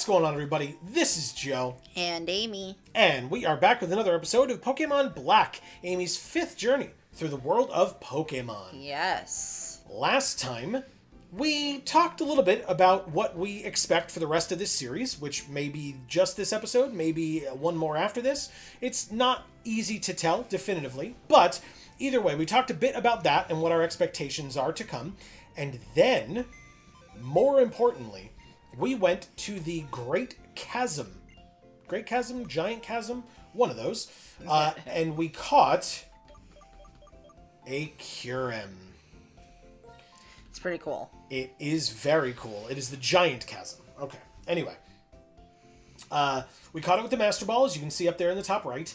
What's going on, everybody? This is Joe. And Amy. And we are back with another episode of Pokemon Black, Amy's 5th journey through the world of Pokemon. Yes. Last time, we talked a little bit about what we expect for the rest of this series, which may be just this episode, maybe one more after this. It's not easy to tell definitively, but either way, we talked a bit about that and what our expectations are to come. And then, more importantly, we went to the Great Chasm. Great Chasm? Giant Chasm? One of those. And we caught a Kyurem. It's pretty cool. It is very cool. It is the Giant Chasm. Okay. Anyway. We caught it with the Master Ball, as you can see up there in the top right.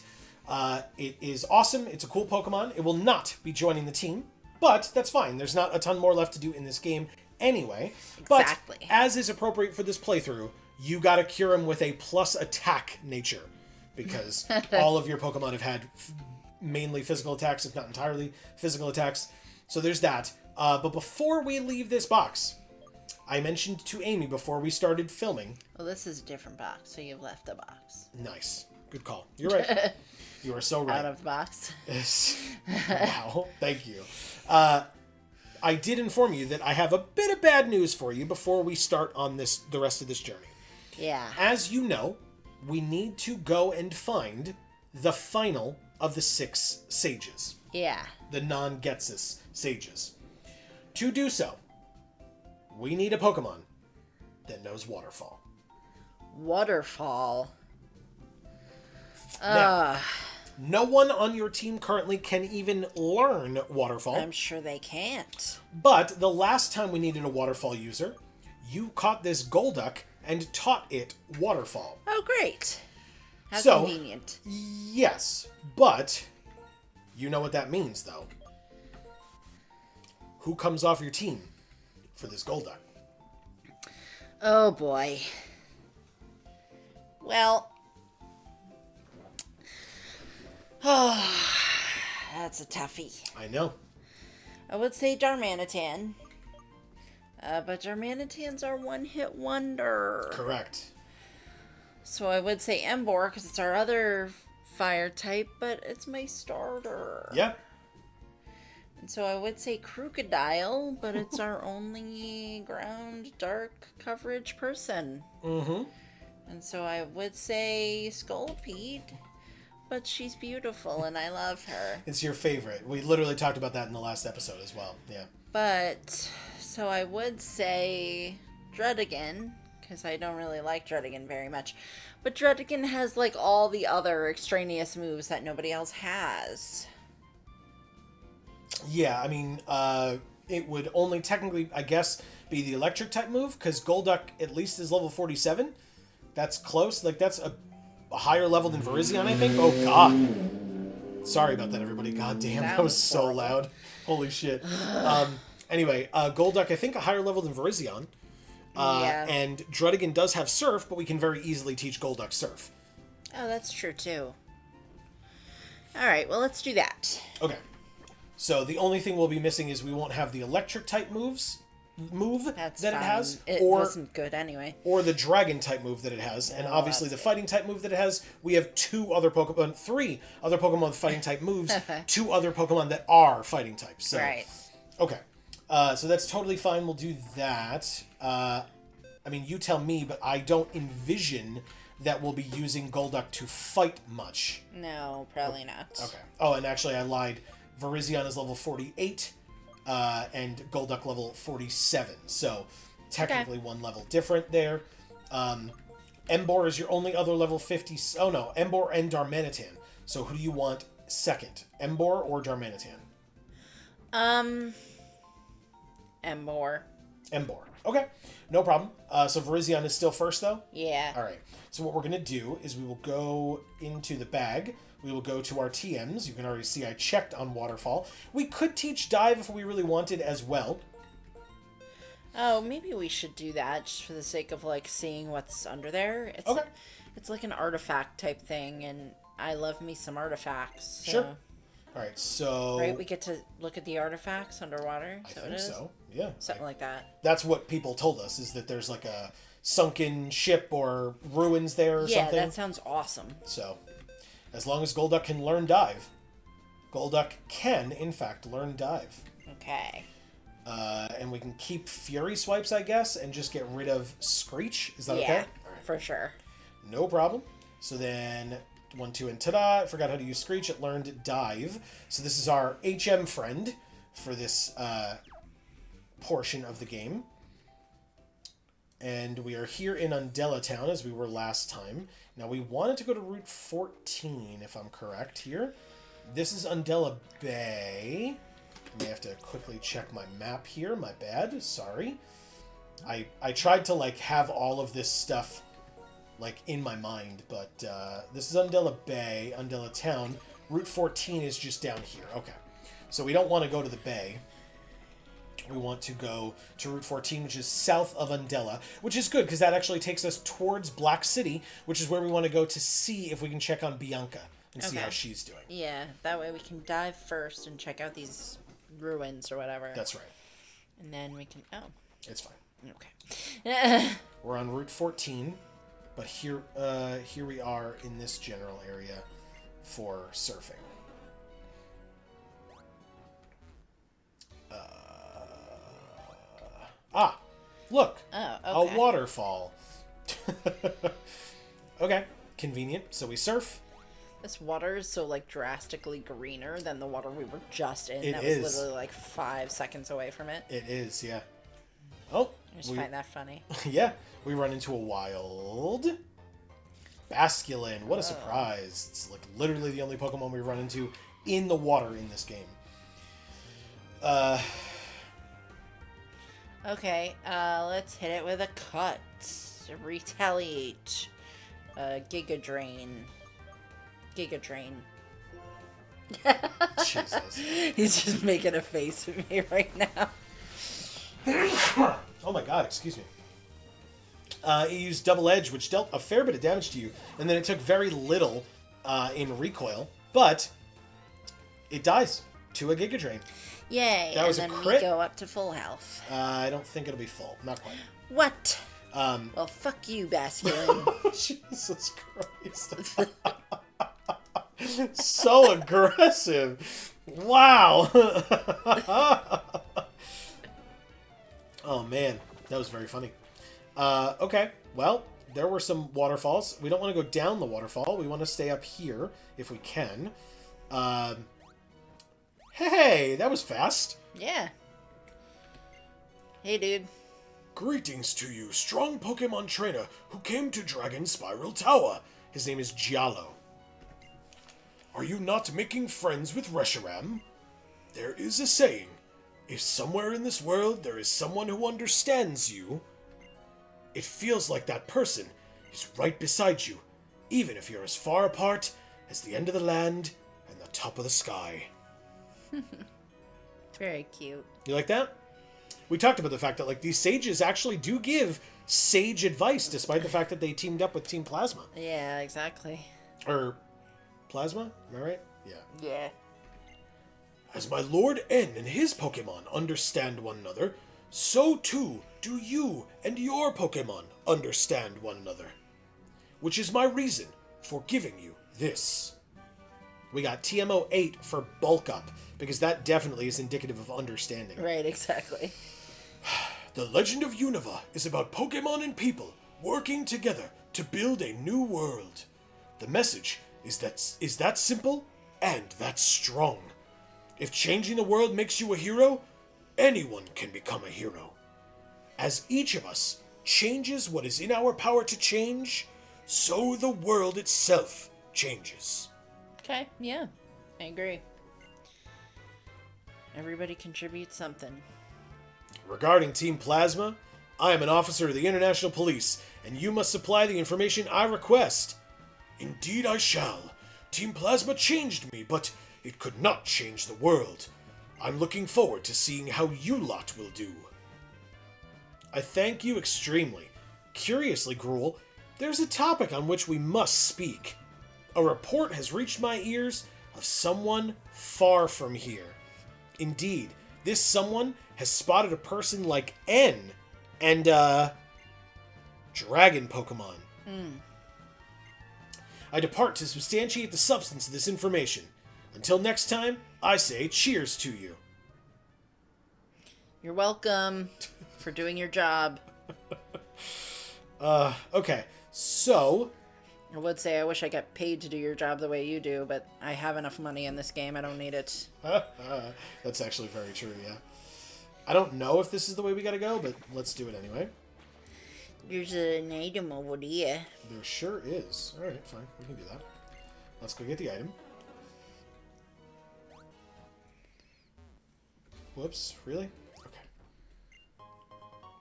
It is awesome. It's a cool Pokemon. It will not be joining the team, but that's fine. There's not a ton more left to do in this game anyway. Exactly. But as is appropriate for this playthrough, you gotta cure him with a plus attack nature, because all of your Pokemon have had mainly physical attacks, if not entirely physical attacks. So there's that. But before we leave this box, I mentioned to Amy before we started filming. Well, this is a different box, so you've left the box. Nice. Good call. You're right. You are so right. Out of the box. Wow. Thank you. I did inform you that I have a bit of bad news for you before we start on the rest of this journey. Yeah. As you know, we need to go and find the final of the 6 sages. Yeah. The non-Getsus sages. To do so, we need a Pokemon that knows Waterfall. Waterfall. Now, no one on your team currently can even learn Waterfall. I'm sure they can't. But the last time we needed a Waterfall user, you caught this Golduck and taught it Waterfall. Oh, great. How So, convenient. Yes, but you know what that means, though. Who comes off your team for this Golduck? Oh, boy. Well. Oh, that's a toughie. I know. I would say Darmanitan. But Darmanitans are one-hit wonder. Correct. So I would say Emboar, because it's our other fire type, but it's my starter. Yep. And so I would say Crocodile, but it's our only ground dark coverage person. Mm-hmm. And so I would say Scolipede, but she's beautiful and I love her. It's your favorite. We literally talked about that in the last episode as well. Yeah. But, so I would say Druddigon, because I don't really like Druddigon very much. But Druddigon has, like, all the other extraneous moves that nobody else has. Yeah, I mean, it would only technically, I guess, be the electric type move, because Golduck at least is level 47. That's close. Like, that's a higher level than Virizion, I think. Oh, God. Sorry about that, everybody. God damn, that was so horrible. loud. Holy shit. Anyway, Golduck, I think, a higher level than Virizion. Yeah. And Druddigon does have Surf, but we can very easily teach Golduck Surf. Oh, that's true, too. Alright, well, let's do that. Okay. So the only thing we'll be missing is we won't have the electric type move That's that fine. it has, It wasn't good anyway. or the dragon type move that it has, and Oh, obviously the that's fighting type move that it has. We have 3 other Pokemon with fighting type moves, 2 other Pokemon that are fighting types. So, Right. Okay, so that's totally fine. We'll do that. I mean, you tell me, but I don't envision that we'll be using Golduck to fight much. No, probably not. Okay. Oh, and actually I lied. Virizion is level 48, and Golduck level 47. So, technically one level different there. Emboar is your only other level 50... Oh, no. Emboar and Darmanitan. So, who do you want second? Emboar or Darmanitan? Emboar. Emboar. Okay. No problem. So, Virizion is still first, though? Yeah. All right. So what we're going to do is we will go into the bag. We will go to our TMs. You can already see I checked on Waterfall. We could teach Dive if we really wanted as well. Oh, maybe we should do that just for the sake of, like, seeing what's under there. It's, Okay. It's like an artifact type thing, and I love me some artifacts. So. Sure. All right, so... Right, we get to look at the artifacts underwater? I So think it is? so, yeah. Something like that. That's what people told us, is that there's like a sunken ship or ruins there or something. Yeah, that sounds awesome. So, as long as Golduck can learn Dive, Golduck can, in fact, learn Dive. Okay. And we can keep Fury Swipes, I guess, and just get rid of Screech. Is that okay? Yeah, All right. for sure. No problem. So then 1, 2, and ta-da! I forgot how to use Screech. It learned Dive. So this is our HM friend for this portion of the game. And we are here in Undella Town, as we were last time. Now, we wanted to go to Route 14, if I'm correct here. This is Undella Bay. I may have to quickly check my map here. My bad. Sorry. I tried to, like, have all of this stuff, like, in my mind, but this is Undella Bay, Undella Town. Route 14 is just down here. Okay. So we don't want to go to the bay. We want to go to Route 14, which is south of Undella, which is good because that actually takes us towards Black City, which is where we want to go to see if we can check on Bianca and see how she's doing. Yeah, that way we can dive first and check out these ruins or whatever. That's right. And then we can... Oh. It's fine. Okay. We're on Route 14, but here we are in this general area for surfing. Look! Oh, okay. A waterfall. Okay, convenient. So we surf. This water is so, like, drastically greener than the water we were just in. It was is. literally, like, 5 seconds away from it. It is, yeah. Oh. I just find that funny. Yeah, we run into a wild Basculin. What a surprise. It's, like, literally the only Pokemon we run into in the water in this game. Okay, let's hit it with a cut. Retaliate. Giga Drain. Jesus. He's just making a face at me right now. Oh my god, excuse me. It used Double Edge, which dealt a fair bit of damage to you, and then it took very little in recoil, but it dies to a Giga Drain. Yay, That was a and then crit? we go up to full health. I don't think it'll be full. Not quite. What? Well, fuck you, Basculin. Jesus Christ. So aggressive. Wow. Oh, man. That was very funny. Okay. Well, there were some waterfalls. We don't want to go down the waterfall. We want to stay up here if we can. Hey, that was fast. Yeah. Hey, dude. Greetings to you, strong Pokemon trainer who came to Dragon Spiral Tower. His name is Giallo. Are you not making friends with Reshiram? There is a saying, if somewhere in this world there is someone who understands you, it feels like that person is right beside you, even if you're as far apart as the end of the land and the top of the sky. Very cute. You like that? We talked about the fact that, like, these sages actually do give sage advice, despite the fact that they teamed up with Team Plasma. Yeah, exactly. Or Plasma? Am I right? Yeah. Yeah. As my Lord N and his Pokemon understand one another, so too do you and your Pokemon understand one another. Which is my reason for giving you this. We got TMO 8 for bulk up, because that definitely is indicative of understanding. Right, exactly. The Legend of Unova is about Pokemon and people working together to build a new world. The message is that simple and that strong. If changing the world makes you a hero, anyone can become a hero. As each of us changes what is in our power to change, so the world itself changes. Okay, yeah. I agree. Everybody contributes something. Regarding Team Plasma, I am an officer of the International Police, and you must supply the information I request. Indeed I shall. Team Plasma changed me, but it could not change the world. I'm looking forward to seeing how you lot will do. I thank you extremely. Curiously, Gruel, there's a topic on which we must speak. A report has reached my ears of someone far from here. Indeed, this someone has spotted a person like N and, Dragon Pokemon. Hmm. I depart to substantiate the substance of this information. Until next time, I say cheers to you. You're welcome for doing your job. Okay. So, I would say I wish I got paid to do your job the way you do, but I have enough money in this game. I don't need it. that's actually very true, yeah. I don't know if this is the way we gotta go, but let's do it anyway. There's an item over there. There sure is. Alright, fine. We can do that. Let's go get the item. Whoops. Really? Okay.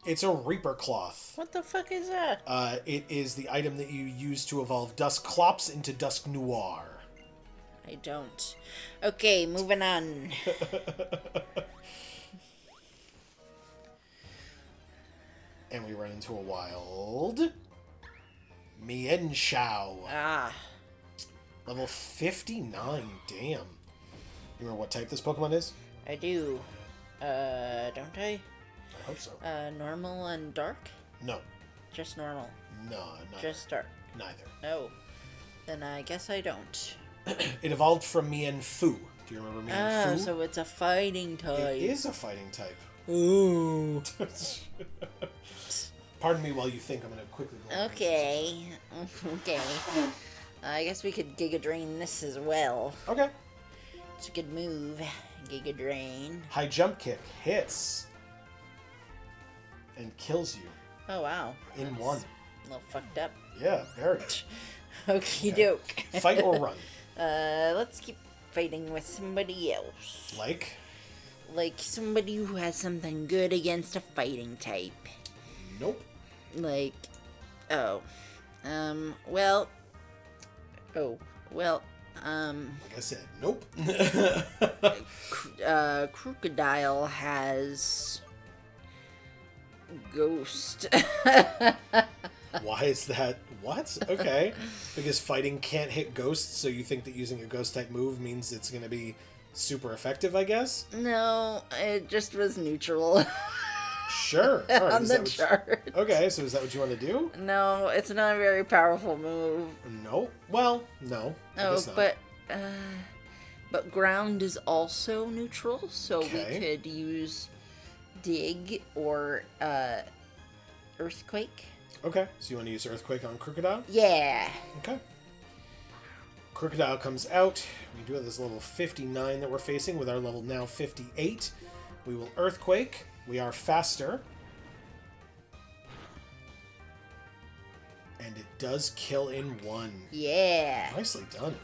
It's a Reaper Cloth. What the fuck is that? It is the item that you use to evolve Duskclops into Dusk Noir. I don't. Okay, moving on. And we run into a wild Mienshao. Ah. Level 59, damn. You remember what type this Pokemon is? I do. Don't I? I hope so. Normal and dark? No. Just normal. No, neither. Just dark. Neither. Oh. Then I guess I don't. It evolved from Mienfoo. Do you remember Mienfoo? Oh, so it's a fighting type. It is a fighting type. Ooh. Pardon me while you think. I'm going to quickly go. Okay. Okay. I guess we could Giga Drain this as well. Okay. It's a good move. Giga Drain. High Jump Kick hits and kills you Oh, wow. in That's one. A little fucked up. Yeah, very. Okie Okay. doke. Fight or run? Let's keep fighting with somebody else. Like? Like somebody who has something good against a fighting type. Nope. Like, well, Like I said, nope. Crocodile has Ghost. Why is that? What? Okay. Because fighting can't hit ghosts, so you think that using a ghost type move means it's going to be super effective, I guess? No, it just was neutral Sure. All right. on is the that what chart. Okay, so is that what you want to do? No, it's not a very powerful move. No. Well, no. I Oh, guess not. but ground is also neutral, so Okay. we could use dig or earthquake. Okay, so you want to use Earthquake on Crocodile? Yeah. Okay. Crocodile comes out. We do have this level 59 that we're facing with our level now 58. We will Earthquake. We are faster. And it does kill in one. Yeah. Nicely done.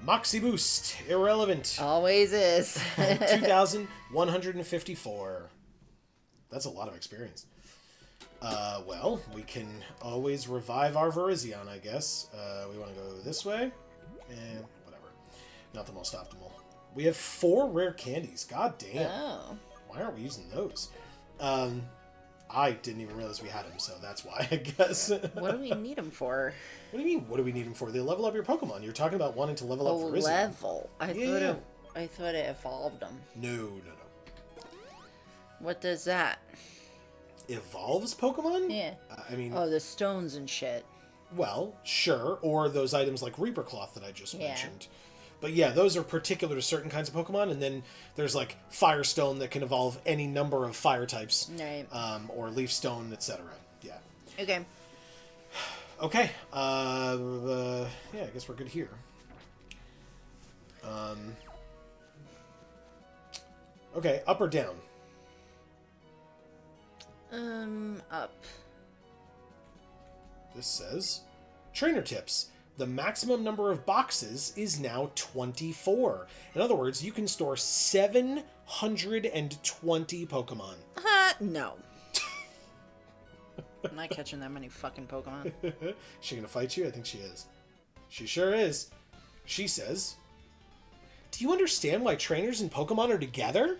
Moxie Boost. Irrelevant. Always is. 2,154. That's a lot of experience. Well, we can always revive our Virizion, I guess. We want to go this way. Whatever. Not the most optimal. We have 4 rare candies. God damn. Oh. Why aren't we using those? I didn't even realize we had them, so that's why, I guess. What do we need them for? What do you mean, what do we need them for? They level up your Pokemon. You're talking about wanting to level up Virizion. Level. I Yeah. thought it evolved them. No. What does that? Evolves Pokemon? Yeah. I mean, Oh, the stones and shit. well, sure. Or those items like Reaper Cloth that I just Yeah. mentioned. But yeah, those are particular to certain kinds of Pokemon, and then there's like Firestone that can evolve any number of fire types. Right. Or Leaf Stone, etc. Yeah. Okay. Okay. Yeah, I guess we're good here. Okay, up or down? Up. This says, Trainer Tips. The maximum number of boxes is now 24. In other words, you can store 720 Pokemon. No. I'm not catching that many fucking Pokemon. Is she gonna fight you? I think she is. She sure is. She says, do you understand why trainers and Pokemon are together?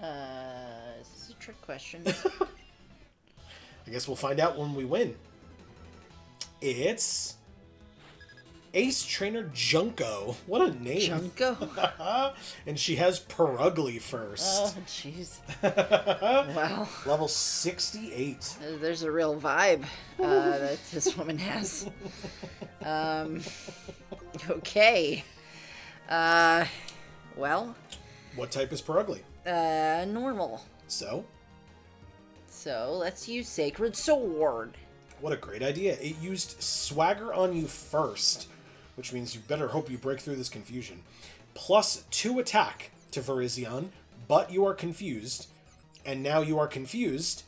Is this a trick question? I guess we'll find out when we win. It's Ace Trainer Junko. What a name. Junko? And she has Perugly first. Oh, jeez. Wow. Level 68. There's a real vibe that this woman has. Okay. Well. What type is Perugly? Normal. So, let's use Sacred Sword. what a great idea. It used Swagger on you first, which means you better hope you break through this confusion. Plus 2 attack to Virizion, but you are confused. And now you are confused,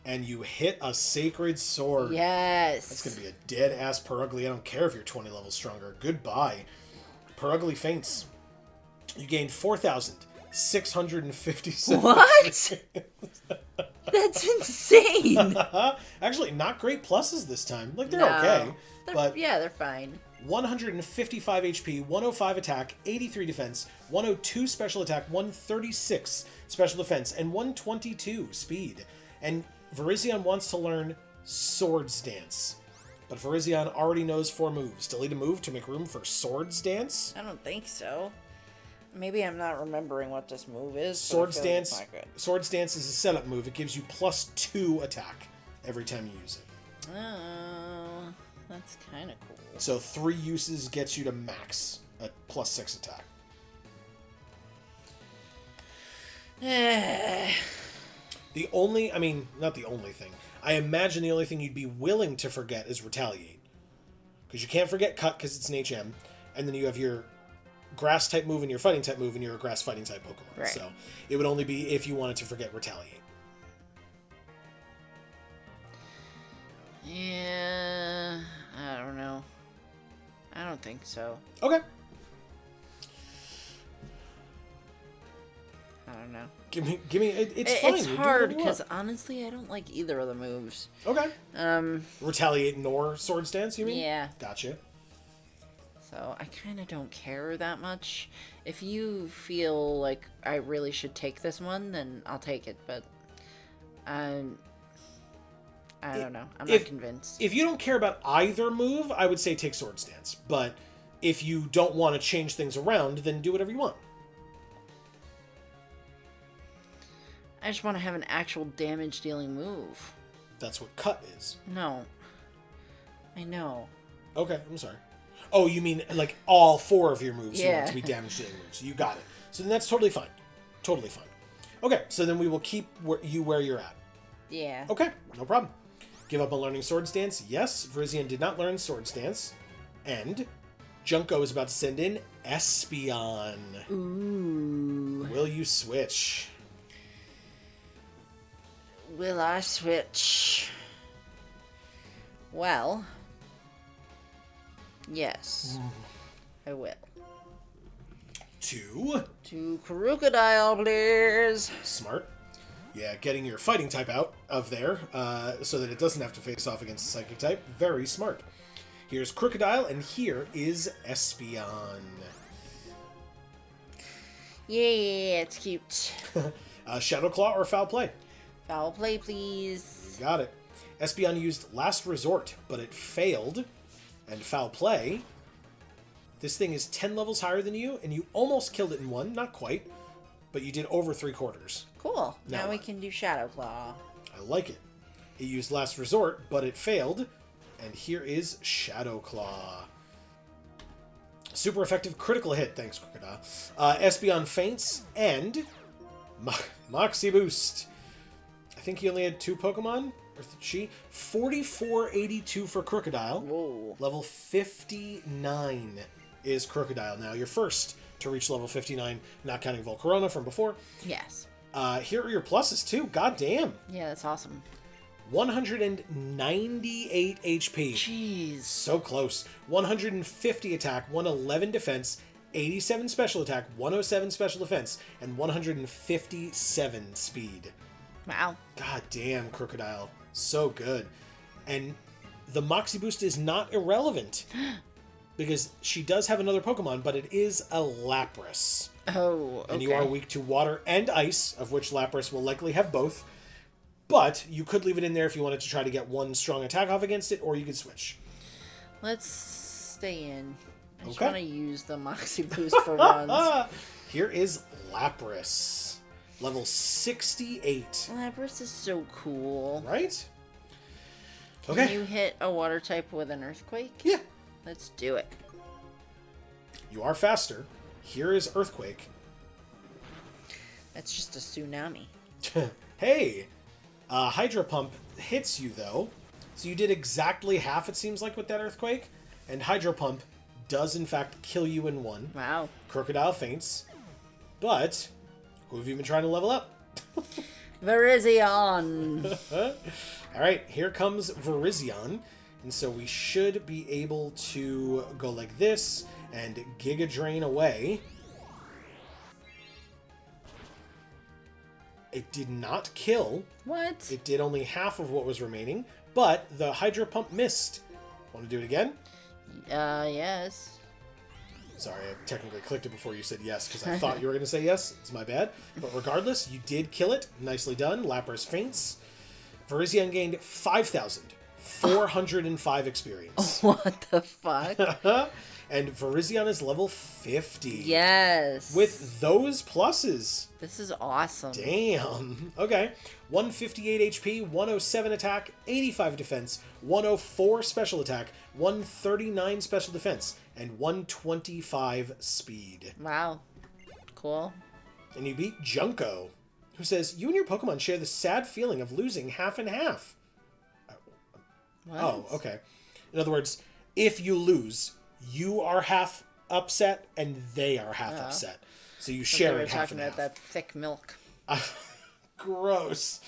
and you hit a Sacred Sword. Yes. That's going to be a dead-ass Perugly. I don't care if you're 20 levels stronger. Goodbye. Perugly faints. You gained 4,657. What? That's insane. Actually, not great pluses this time. Like, they're okay. Yeah, they're fine. 155 HP, 105 attack, 83 defense, 102 special attack, 136 special defense, and 122 speed. And Virizion wants to learn Swords Dance. But Virizion already knows 4 moves. Delete a move to make room for Swords Dance? I don't think so. Maybe I'm not remembering what this move is. Swords Dance. Swords Dance is a setup move. It gives you plus 2 attack every time you use it. Oh, that's kind of cool. So 3 uses gets you to max a plus 6 attack. The only, not the only thing. I imagine the only thing you'd be willing to forget is Retaliate. Because you can't forget Cut because it's an HM. And then you have your Grass type move and your Fighting type move and you're a Grass Fighting type Pokemon. Right. So it would only be if you wanted to forget Retaliate. Yeah, I don't know. I don't think so. Okay. I don't know. Give me. It's fine. It's hard because honestly, I don't like either of the moves. Okay. Retaliate nor Swords Dance, you mean? Yeah. Gotcha. So I kind of don't care that much. If you feel like I really should take this one, then I'll take it. But I don't know. I'm not convinced. If you don't care about either move, I would say take Swords Dance. But if you don't want to change things around, then do whatever you want. I just want to have an actual damage-dealing move. That's what Cut is. No. I know. Okay, I'm sorry. Oh, you mean like all 4 of your moves you want Yeah. to be damage-dealing moves. You got it. So then that's totally fine. Totally fine. Okay, so then we will keep you where you're at. Yeah. Okay, no problem. Give up on learning Swords Dance? Yes, Virizion did not learn Swords Dance. And Junko is about to send in Espeon. Ooh. Will you switch? Will I switch? Well, yes, I will. To Crocodile, please. Smart. Yeah, getting your fighting type out of there so that it doesn't have to face off against the psychic type. Very smart. Here's Crocodile, and here is Espeon. Yeah, it's cute. Shadow Claw or Foul Play? Foul play, please. Got it. Espeon used Last Resort, but it failed. And Foul Play. This thing is 10 levels higher than you, and you almost killed it in one. Not quite, but you did over 3/4. Cool. Now Now we what? can do Shadow Claw. I like it. It used Last Resort, but it failed. And here is Shadow Claw. Super effective critical hit. Thanks, Crocodile. Espeon faints and Moxie Boost. I think he only had 2 Pokemon. Or she. 4482 for Crocodile. Whoa. Level 59 is Crocodile. Now, you're first to reach level 59, not counting Volcarona from before. Yes. Here are your pluses, too. God damn. Yeah, that's awesome. 198 HP. Jeez. So close. 150 attack, 111 defense, 87 special attack, 107 special defense, and 157 speed. Wow. God damn, Crocodile. So good. And the Moxie Boost is not irrelevant. Because she does have another Pokemon, but it is a Lapras. Oh, okay. And you are weak to water and ice, of which Lapras will likely have both. But you could leave it in there if you wanted to try to get one strong attack off against it, or you could switch. Let's stay in. I just Okay. want to use the Moxie Boost for runs. Here is Lapras. Level 68. Lapras is so cool. Right? Can Okay. you hit a water type with an earthquake? Yeah. Let's do it. You are faster. Here is Earthquake. That's just a tsunami. Hey! Hydro Pump hits you, though. So you did exactly half, it seems like, with that Earthquake. And Hydro Pump does, in fact, kill you in one. Wow. Crocodile faints. But, who have you been trying to level up? Virizion. Alright, here comes Virizion. And so we should be able to go like this and Giga Drain away. It did not kill. What? It did only half of what was remaining, but the Hydro Pump missed. Want to do it again? Yes. Sorry, I technically clicked it before you said yes, because I thought you were going to say yes. It's my bad. But regardless, you did kill it. Nicely done. Lapras faints. Virizion gained 5,405 experience. What the fuck? And Virizion is level 50. Yes. With those pluses. This is awesome. Damn. Okay. 158 HP, 107 attack, 85 defense, 104 special attack, 139 special defense, and 125 speed. Wow. Cool. And you beat Junko, who says, you and your Pokemon share the sad feeling of losing half and half. What? Oh, okay. In other words, if you lose, you are half upset and they are half upset. So you share it half and half. Talking about that thick milk. Gross.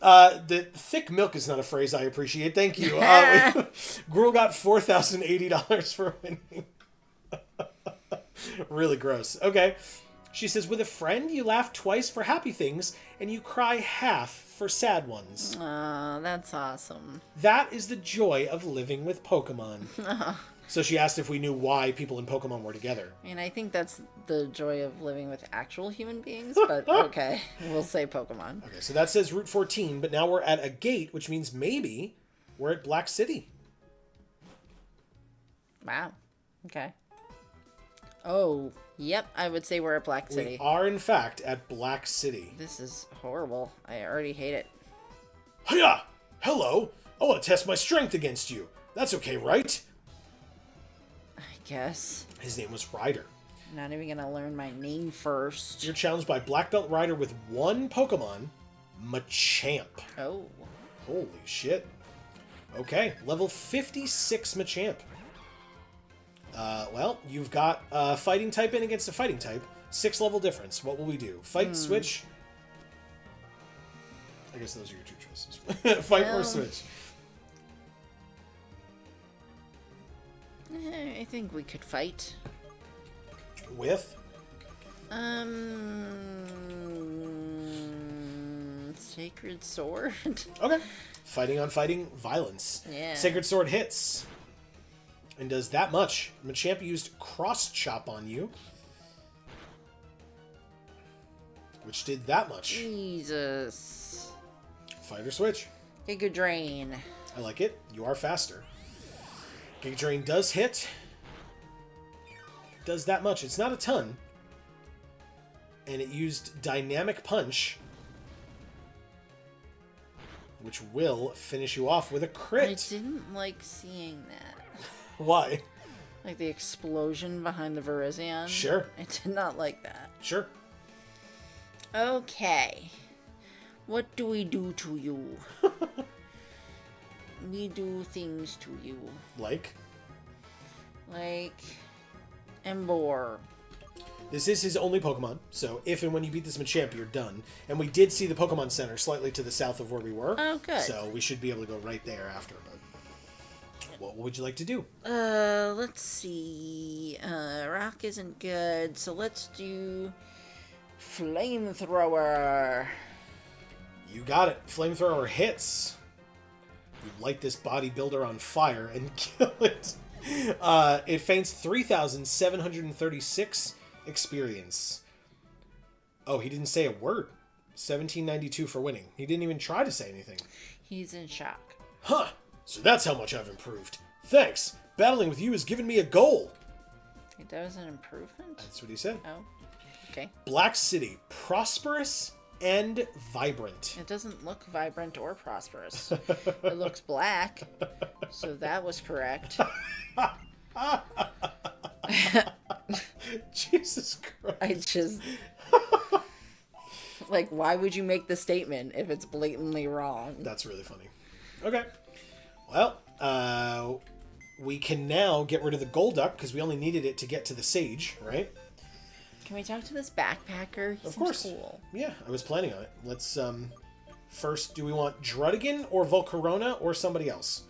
The thick milk is not a phrase I appreciate. Thank you. Gruel got $4,080 for winning. Really gross. Okay. She says, with a friend, you laugh twice for happy things, and you cry half for sad ones. Oh, that's awesome. That is the joy of living with Pokemon. So she asked if we knew why people in Pokemon were together. I mean, I think that's the joy of living with actual human beings, but okay. We'll say Pokemon. Okay, so that says Route 14, but now we're at a gate, which means maybe we're at Black City. Wow. Okay. Oh, yep. I would say we're at Black City. We are, in fact, at Black City. This is horrible. I already hate it. Hiya! Hello! I want to test my strength against you. That's okay, right? I guess. His name was Ryder. I'm not even gonna learn my name first. You're challenged by Black Belt Ryder with one Pokemon, Machamp. Oh. Holy shit. Okay, level 56 Machamp. Well, you've got a fighting type in against a fighting type. 6 level difference. What will we do? Fight, switch? I guess those are your two choices. Fight or switch? I think we could fight. With? Sacred Sword? Okay. Fighting on fighting, violence. Yeah. Sacred Sword hits. And does that much. Machamp used Cross Chop on you. Which did that much. Jesus. Fight or switch? Giga Drain. I like it. You are faster. Giga Drain does hit. Does that much. It's not a ton. And it used Dynamic Punch, which will finish you off with a crit. I didn't like seeing that. Why? Like the explosion behind the Virizion. Sure. I did not like that. Sure. Okay. What do we do to you? We do things to you. Like? Like Embor. This is his only Pokemon, so if and when you beat this Machamp, you're done. And we did see the Pokemon Center slightly to the south of where we were. Oh, good. So we should be able to go right there after. But what would you like to do? Let's see. Rock isn't good, so let's do Flamethrower. You got it. Flamethrower hits. You light this bodybuilder on fire and kill it. It faints 3,736 experience. Oh, he didn't say a word. 1792 for winning. He didn't even try to say anything. He's in shock. Huh. So that's how much I've improved. Thanks. Battling with you has given me a goal. That was an improvement? That's what he said. Oh, okay. Black City, prosperous and vibrant. It doesn't look vibrant or prosperous. It looks black, so that was correct. Jesus Christ. I just... Like, why would you make the statement if it's blatantly wrong? That's really funny. Okay. Well, we can now get rid of the Golduck because we only needed it to get to the Sage, right? Can we talk to this backpacker? He Of seems course. cool. Yeah, I was planning on it. Let's, first, do we want Drudigan or Volcarona or somebody else?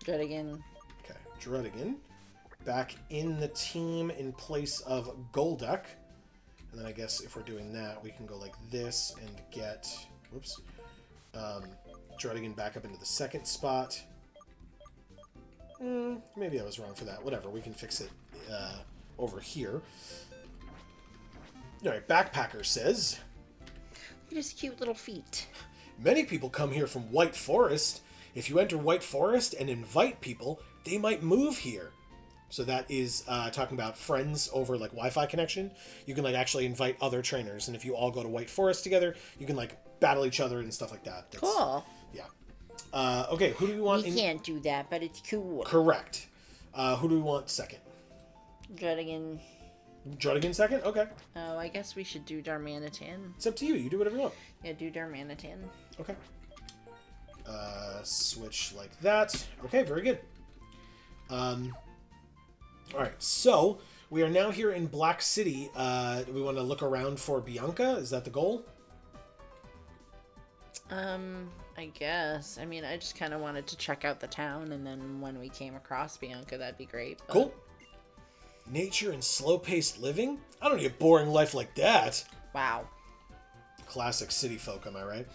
Drudigan. Okay, Drudigan. Back in the team in place of Golduck. And then I guess if we're doing that, we can go like this and get... Whoops. Drudigan back up into the second spot. Maybe I was wrong for that. Whatever, we can fix it over here. Alright, Backpacker says... Look at his cute little feet. Many people come here from White Forest. If you enter White Forest and invite people, they might move here. So that is talking about friends over like Wi-Fi connection. You can like actually invite other trainers, and if you all go to White Forest together, you can like battle each other and stuff like that. Cool. Yeah. Okay, who do we want? We can't do that, but it's cool. Correct. Who do we want second? Drudigan. Drudigan second? Okay. Oh, I guess we should do Darmanitan. It's up to you. You do whatever you want. Yeah, do Darmanitan. Okay. Switch like that. Okay, very good. Alright, so we are now here in Black City. Do we want to look around for Bianca? Is that the goal? I guess. I mean, I just kind of wanted to check out the town, and then when we came across Bianca, that'd be great. But... Cool. Nature and slow-paced living? I don't need a boring life like that. Wow. Classic city folk, am I right?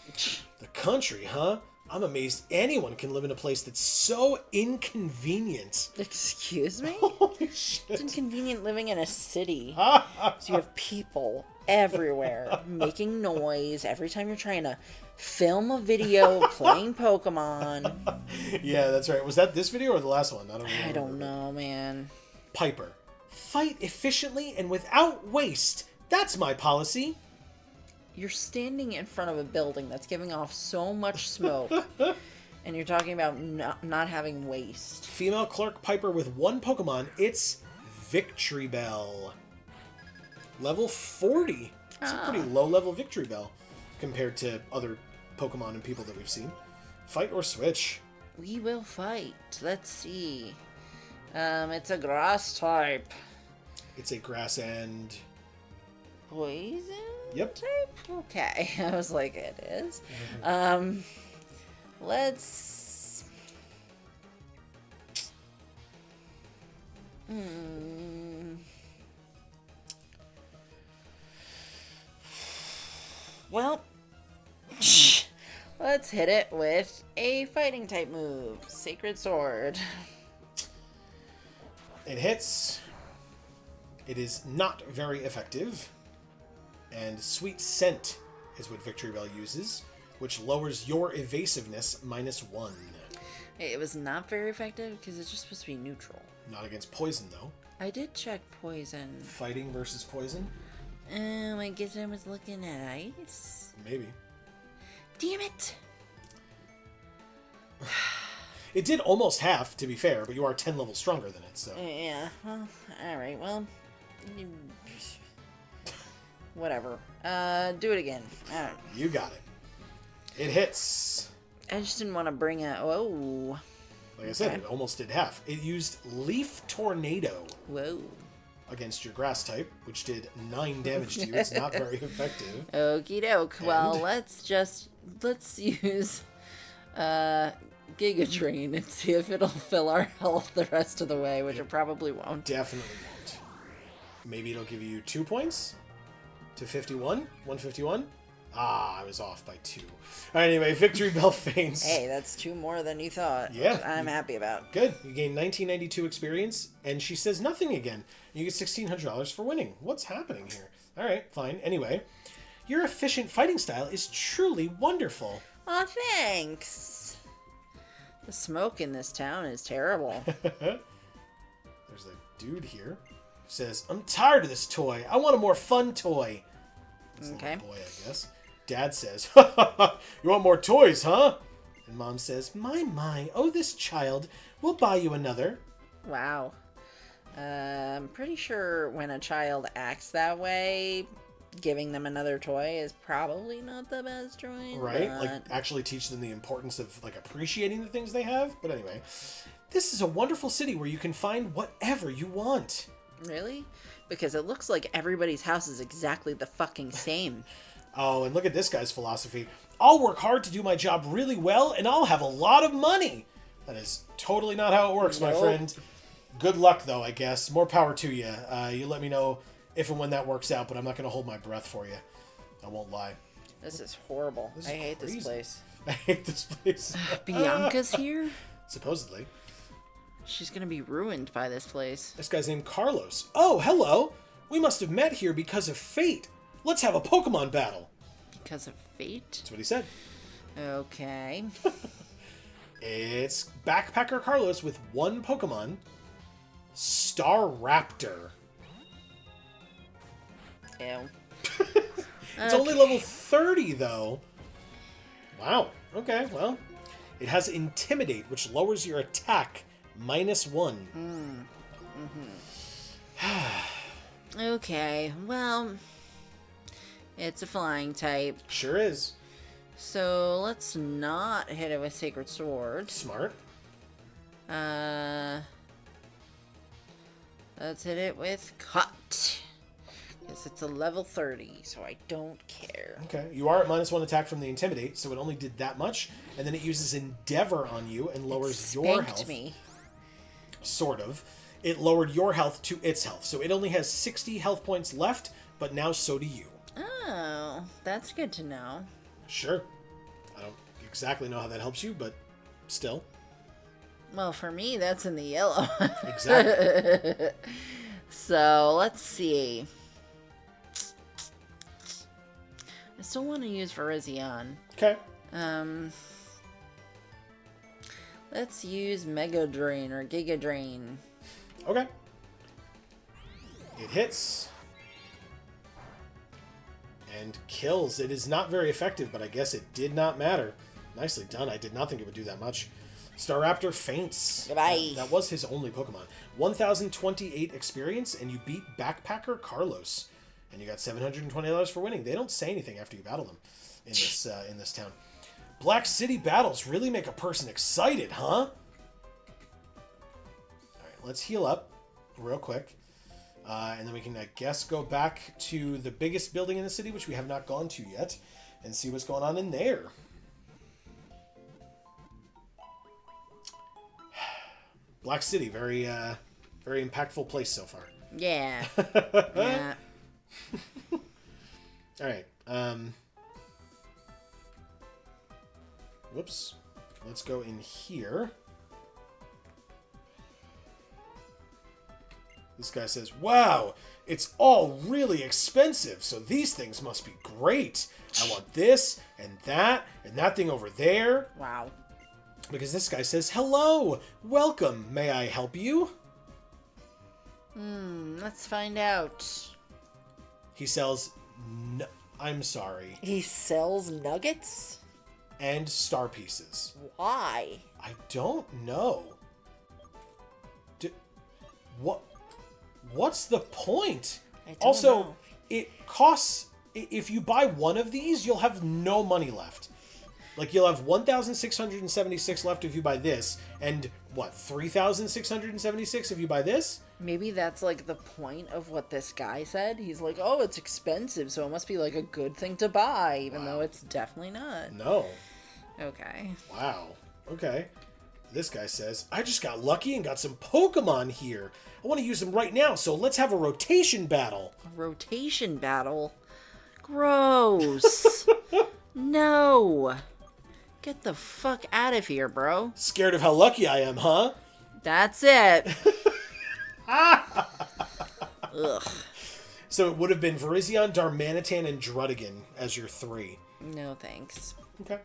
The country, huh? I'm amazed anyone can live in a place that's so inconvenient. Excuse me? Holy shit. It's inconvenient living in a city. So you have people everywhere making noise every time you're trying to film a video playing Pokemon. Yeah, that's right. Was that this video or the last one? I don't know, man. Piper. Fight efficiently and without waste. That's my policy. You're standing in front of a building that's giving off so much smoke, and you're talking about not having waste. Female Clerk Piper with one Pokemon. It's Victory Bell. Level 40. It's a pretty low-level Victory Bell compared to other Pokemon and people that we've seen. Fight or switch? We will fight. Let's see. It's a grass type. It's a grass and... Poison? Yep. Type? Okay. I was like, it is. Let's... Well, let's hit it with a fighting type move. Sacred Sword. It hits. It is not very effective. And Sweet Scent is what Victory Bell uses, which lowers your evasiveness -1. It was not very effective because it's just supposed to be neutral. Not against poison, though. I did check poison. Fighting versus poison? I guess I was looking at ice. Maybe. Damn it! It did almost half, to be fair, but you are 10 levels stronger than it, so... Yeah, well, alright, well... Whatever. Do it again. You got it. It hits. I just didn't want to bring a... Whoa. Like I said, it almost did half. It used Leaf Tornado Whoa. against your grass type, which did 9 damage to you. It's not very effective. Okie doke. And? Well, let's use Giga Drain and see if it'll fill our health the rest of the way, which it probably won't. Definitely won't. Maybe it'll give you 2 points to 51? 151? Ah, I was off by 2. Anyway, Victory Bell faints. Hey, that's 2 more than you thought. Yeah. Which I'm happy about. Good. You gain 1992 experience, and she says nothing again. You get $1,600 for winning. What's happening here? All right, fine. Anyway, your efficient fighting style is truly wonderful. Aw, thanks. The smoke in this town is terrible. There's a dude here. Says, I'm tired of this toy. I want a more fun toy. Okay. Boy, I guess. Dad says, you want more toys, huh? And Mom says, my, oh, this child. We'll buy you another. Wow. I'm pretty sure when a child acts that way, giving them another toy is probably not the best choice. Right? But... Like, actually teach them the importance of, like, appreciating the things they have. But anyway, this is a wonderful city where you can find whatever you want. Really? Because it looks like everybody's house is exactly the fucking same. Oh, and look at this guy's philosophy. I'll work hard to do my job really well, and I'll have a lot of money. That is totally not how it works, my friend. Good luck, though, I guess. More power to you. You let me know if and when that works out, but I'm not going to hold my breath for you. I won't lie. This is horrible. I hate this place. I hate this place. Bianca's here? Supposedly. She's going to be ruined by this place. This guy's named Carlos. Oh, hello. We must have met here because of fate. Let's have a Pokemon battle. Because of fate? That's what he said. Okay. It's Backpacker Carlos with one Pokemon. Staraptor. Ew. It's only level 30, though. Wow. Okay, well. It has Intimidate, which lowers your attack -1. Okay, well, it's a flying type. Sure is. So let's not hit it with Sacred Sword. Smart. Let's hit it with Cut. Because it's a level 30, so I don't care. Okay, you are at -1 attack from the Intimidate, so it only did that much. And then it uses Endeavor on you and lowers your health. Me. Sort of. It lowered your health to its health. So it only has 60 health points left, but now so do you. Oh, that's good to know. Sure. I don't exactly know how that helps you, but still. Well, for me, that's in the yellow. Exactly. So, let's see. I still want to use Virizion. Okay. Let's use Mega Drain or Giga Drain. Okay. It hits. And kills. It is not very effective, but I guess it did not matter. Nicely done. I did not think it would do that much. Staraptor faints. Goodbye. That was his only Pokemon. 1,028 experience, and you beat Backpacker Carlos. And you got $720 for winning. They don't say anything after you battle them in this town. Black City battles really make a person excited, huh? All right, let's heal up real quick. And then we can, I guess, go back to the biggest building in the city, which we have not gone to yet, and see what's going on in there. Black City, very impactful place so far. Yeah. Yeah. All right. Whoops. Let's go in here. This guy says, wow, it's all really expensive, so these things must be great. I want this and that thing over there. Wow. Because this guy says, hello, welcome, may I help you? Let's find out. He sells, I'm sorry, He sells nuggets? and star pieces. Why? I don't know. What's the point? I don't Also, know. it costs, if you buy one of these, you'll have no money left. Like, you'll have 1,676 left if you buy this, and, 3,676 if you buy this? Maybe that's like the point of what this guy said. He's like, oh, it's expensive, so it must be like a good thing to buy, even though it's definitely not. No. Okay. Wow. Okay. This guy says, I just got lucky and got some Pokemon here. I want to use them right now, so let's have a rotation battle. A rotation battle? Gross. No. Get the fuck out of here, bro. Scared of how lucky I am, huh? That's it. Ugh. So it would have been Virizion, Darmanitan, and Druddigon as your 3. No thanks. Okay.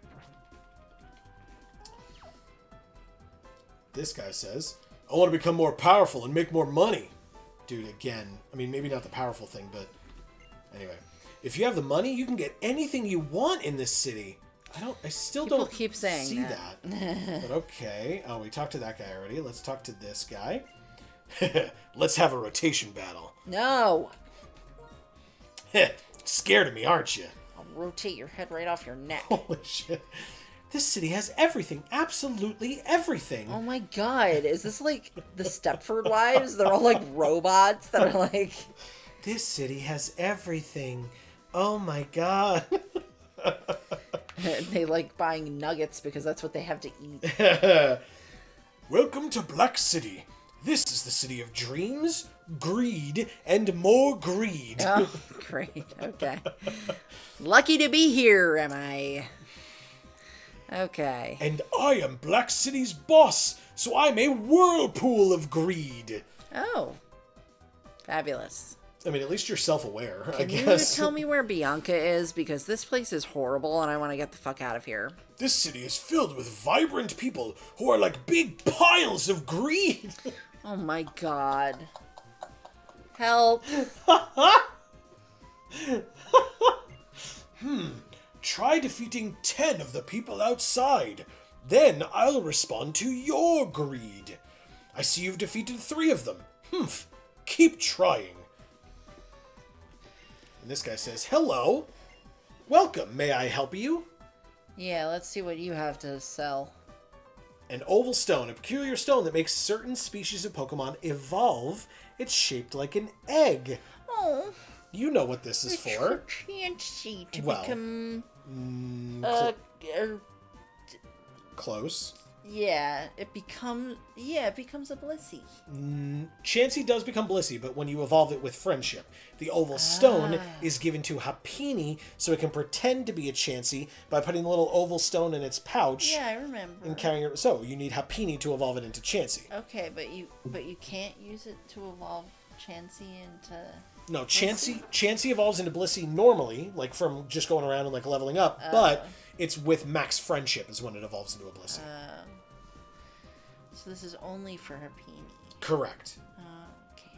This guy says, I want to become more powerful and make more money. Dude, again, I mean, maybe not the powerful thing, but anyway. If you have the money, you can get anything you want in this city. I still People don't keep saying see that. But okay. Oh, we talked to that guy already. Let's talk to this guy. Let's have a rotation battle. No. Scared of me, aren't you? I'll rotate your head right off your neck. Holy shit. This city has everything. Absolutely everything. Oh my god. Is this like the Stepford Wives? They're all like robots that are like... This city has everything. Oh my god. They like buying nuggets because that's what they have to eat. Welcome to Black City. This is the city of dreams, greed, and more greed. Oh, great. Okay. Lucky to be here, am I? Okay. And I am Black City's boss, so I'm a whirlpool of greed. Oh. Fabulous. I mean, at least you're self-aware, I Can guess. you tell me where Bianca is? Because this place is horrible and I want to get the fuck out of here. This city is filled with vibrant people who are like big piles of greed. Oh my god. Help. Try defeating 10 of the people outside. Then I'll respond to your greed. I see you've defeated 3 of them. Humph. Keep trying. And this guy says, hello. Welcome. May I help you? Yeah, let's see what you have to sell. An oval stone, a peculiar stone that makes certain species of Pokemon evolve. It's shaped like an egg. Oh. You know what this is for. Fancy to Well, become... Close. Yeah, it becomes a Blissey. Chansey does become Blissey, but when you evolve it with friendship. The oval stone is given to Happiny so it can pretend to be a Chansey by putting the little oval stone in its pouch. Yeah, I remember. And carrying it. So you need Happiny to evolve it into Chansey. Okay, but you can't use it to evolve Chansey into... No, Chansey evolves into Blissey normally, like from just going around and like leveling up, but it's with max friendship is when it evolves into a Blissey. So this is only for Happiny. Correct. Okay.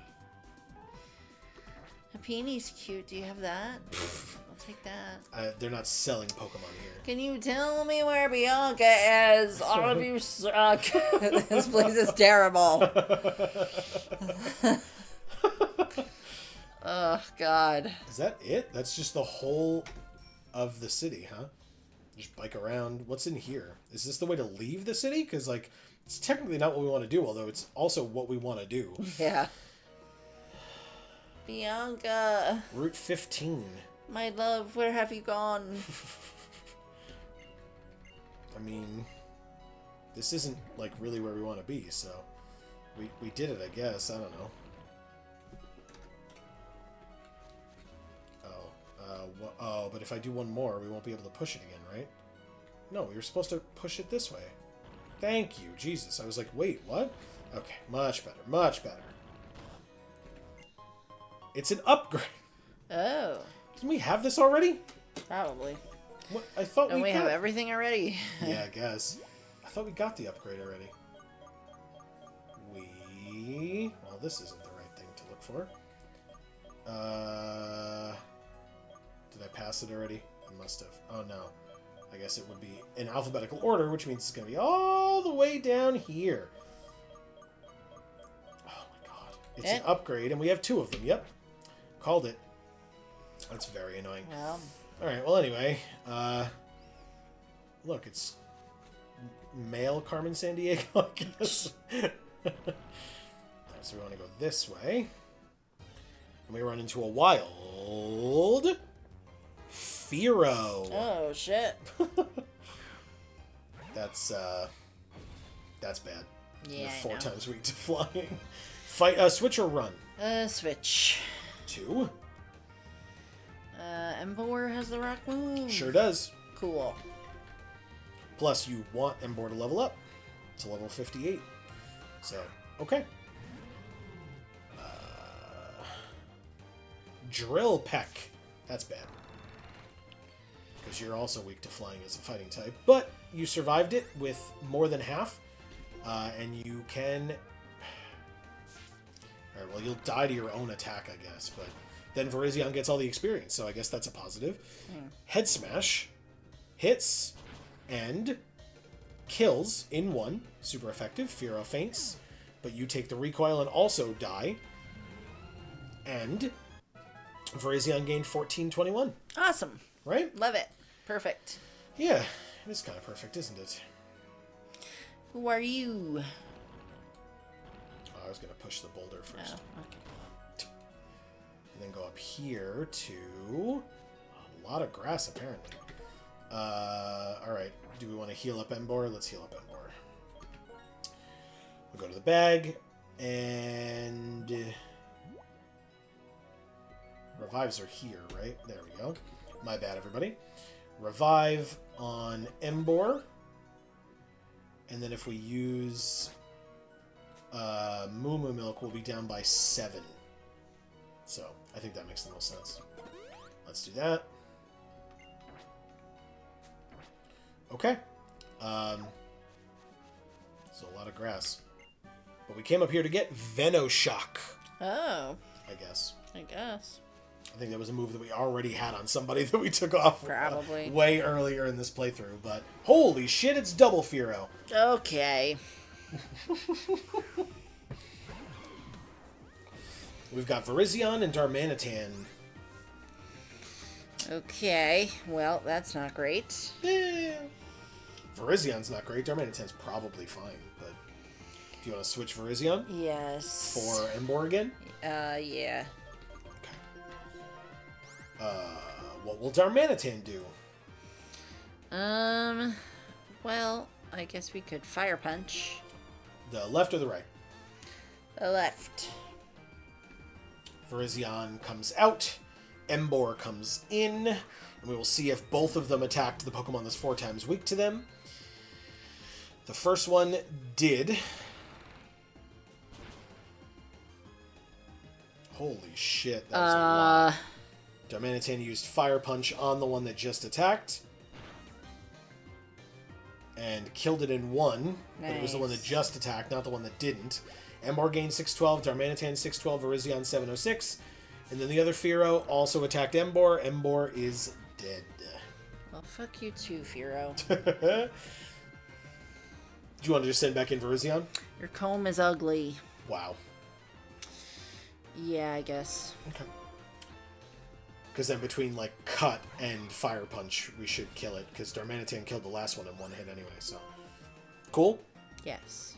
Happini's cute. Do you have that? I'll take that. They're not selling Pokemon here. Can you tell me where Bianca is? All of you suck. This place is terrible. Oh, God. Is that it? That's just the whole of the city, huh? Just bike around. What's in here? Is this the way to leave the city? Because, like, it's technically not what we want to do, although it's also what we want to do. Yeah. Bianca. Route 15. My love, where have you gone? I mean, this isn't, like, really where we want to be, so we did it, I guess. I don't know. Oh, but if I do one more, we won't be able to push it again, right? No, we were supposed to push it this way. Thank you, Jesus. I was like, wait, what? Okay, much better, much better. It's an upgrade. Oh. Didn't we have this already? Probably. What? I thought Don't we have everything already? Yeah, I guess. I thought we got the upgrade already. Well, this isn't the right thing to look for. Did I pass it already? I must have. Oh, no. I guess it would be in alphabetical order, which means it's going to be all the way down here. Oh, my God. It's an upgrade, and we have 2 of them. Yep. Called it. That's very annoying. Well. All right. Well, anyway. Look, it's male Carmen Sandiego, I guess. So we want to go this way. And we run into a wild... Fearow. Oh, shit. That's bad. Yeah, You're 4 times weak to flying. Fight, switch or run? Switch. 2? Embor has the rock move. Sure does. Cool. Plus, you want Embor to level up to level 58. So, okay. Drill Peck. That's bad. Because you're also weak to flying as a fighting type. But you survived it with more than half. And you can... Alright, well, you'll die to your own attack, I guess. But then Virizion gets all the experience, so I guess that's a positive. Head Smash hits and kills in one. Super effective. Fearow faints. But you take the recoil and also die. And Virizion gained 1421. Awesome. Right? Love it. Perfect. Yeah, it is kind of perfect, isn't it? Who are you? Oh, I was going to push the boulder first. Oh, okay. And then go up here to a lot of grass, apparently. Alright. Do we want to heal up Embor? Let's heal up Embor. We'll go to the bag, and revives are here, right? There we go. My bad, everybody. Revive on Embor. And then if we use Moo Moo Milk, we'll be down by 7. So, I think that makes the most sense. Let's do that. Okay. So a lot of grass. But we came up here to get Venoshock. Oh. I guess. I guess. I think that was a move that we already had on somebody that we took off Probably. way earlier in this playthrough. But holy shit, it's double Fearow. Okay. We've got Virizion and Darmanitan. Okay. Well, that's not great. Virizion's not great. Darmanitan's probably fine. But do you want to switch Virizion? Yes. For Embor again? Yeah. What will Darmanitan do? Well, I guess we could Fire Punch. The left or the right? The left. Virizion comes out. Embor comes in. And we will see if both of them attacked the Pokemon that's 4 times weak to them. The first one did. Holy shit, that was a lot. Darmanitan used Fire Punch on the one that just attacked. And killed it in one. But it was the one that just attacked, not the one that didn't. Embor gained 612, Darmanitan 612, Virizion 706. And then the other Fearow also attacked Embor. Embor is dead. Well, fuck you too, Fearow. Do you want to just send back in Virizion? Your comb is ugly. Wow. Yeah, I guess. Okay. Because then between, like, Cut and Fire Punch, we should kill it. Because Darmanitan killed the last one in one hit anyway, so. Cool? Yes.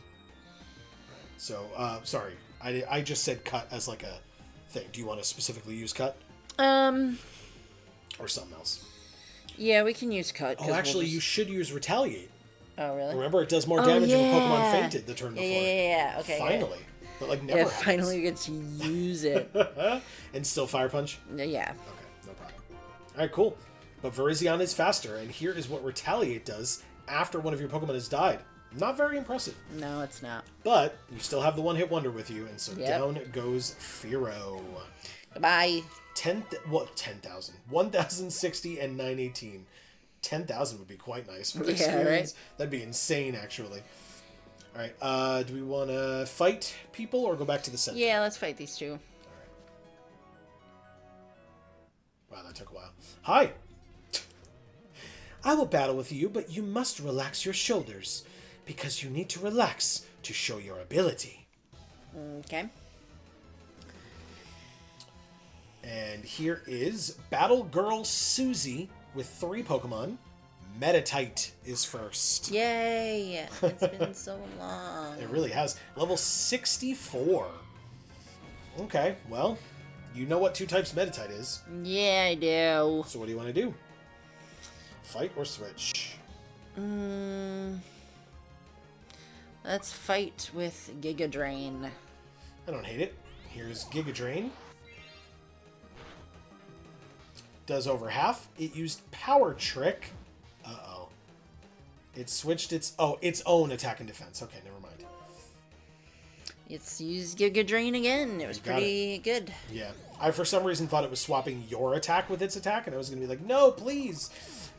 So, sorry. I just said Cut as, like, a thing. Do you want to specifically use Cut? Or something else? Yeah, we can use Cut. Oh, actually, you should use Retaliate. Oh, really? Remember, it does more damage if a Pokemon fainted the turn before. Yeah, okay. Finally. Yeah. But, like, never happens. Finally we get to use it. And still Fire Punch? Yeah. Okay, no problem. Alright, cool. But Virizion is faster, and here is what Retaliate does after one of your Pokemon has died. Not very impressive. No, it's not. But you still have the one-hit wonder with you, and so Yep. down goes Fearow. Goodbye. 10,000. 1,060 and 918. 10,000 would be quite nice for Yeah, experience. right? That'd be insane, actually. Alright, do we want to fight people or go back to the center? Yeah, let's fight these two. Wow, that took a while. Hi! I will battle with you, but you must relax your shoulders, because you need to relax to show your ability. Okay. And here is Battle Girl Susie with 3 Pokemon. Meditite is first. Yay! It's been so long. It really has. Level 64. Okay, well, you know what 2 types Meditite is. Yeah, I do. So what do you want to do? Fight or switch? Let's fight with Giga Drain. I don't hate it. Here's Giga Drain. Does over half. It used Power Trick. Uh-oh. It switched its own attack and defense. Okay, never mind. It's used Giga Drain again. It was pretty good. Yeah. I, for some reason, thought it was swapping your attack with its attack, and I was going to be like, no, please.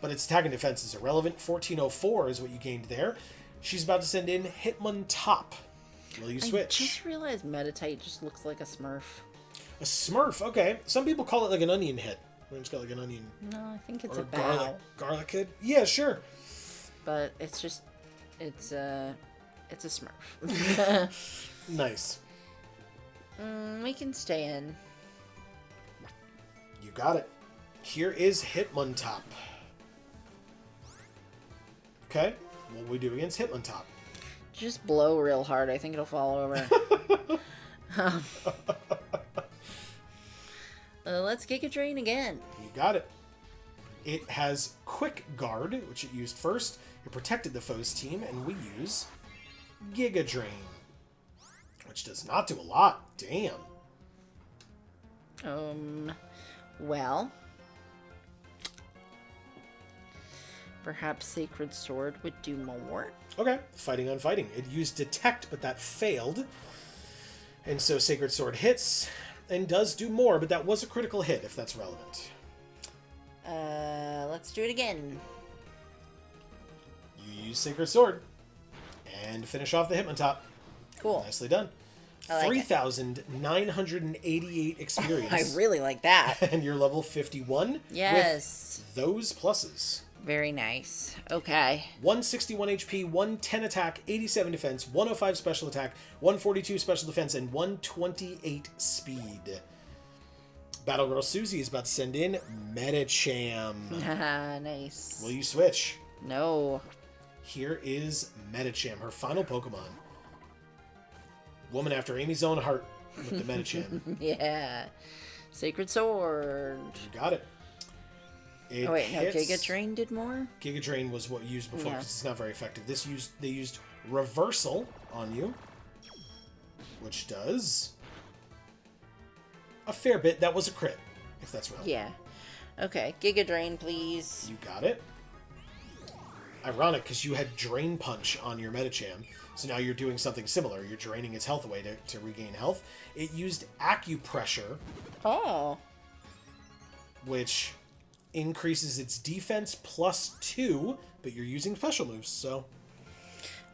But its attack and defense is irrelevant. 1404 is what you gained there. She's about to send in Hitmontop. Will you I switch? just realized Meditite just looks like a Smurf. A Smurf, okay. Some people call it like an onion head. It's got like an onion. No, I think it's Or a bow. garlic head? Yeah, sure. But it's just, it's a Smurf. Nice. We can stay in. You got it. Here is Hitmontop. Okay, what will we do against Hitmontop? Just blow real hard. I think it'll fall over. Let's Giga Drain again. You got it. It has Quick Guard, which it used first. It protected the foe's team, and we use Giga Drain, which does not do a lot. Damn. Well, perhaps Sacred Sword would do more. Okay, fighting on fighting. It used Detect, but that failed. And so Sacred Sword hits and does do more, but that was a critical hit, if that's relevant. Let's do it again. You use Sacred Sword and finish off the Hitmontop. Cool. Nicely done. I like 3,988 experience. I really like that. And you're level 51. Yes. With those pluses. Very nice. Okay. 161 HP, 110 attack, 87 defense, 105 special attack, 142 special defense, and 128 speed. Battle Girl Susie is about to send in Medicham. Nice. Will you switch? No. Here is Medicham, her final Pokemon. Woman after Amy's own heart with the Medicham. Yeah. Sacred Sword. You got it. It Oh wait, no, hits- Giga Drain did more? Giga Drain was what you used before Yeah. because it's not very effective. They used Reversal on you, which does a fair bit. That was a crit, if that's relevant. Yeah. Okay, Giga Drain, please. You got it. Ironic, because you had Drain Punch on your Medicham, so now you're doing something similar. You're draining its health away to regain health. It used Acupressure, Oh. which increases its defense +2, but you're using special moves, so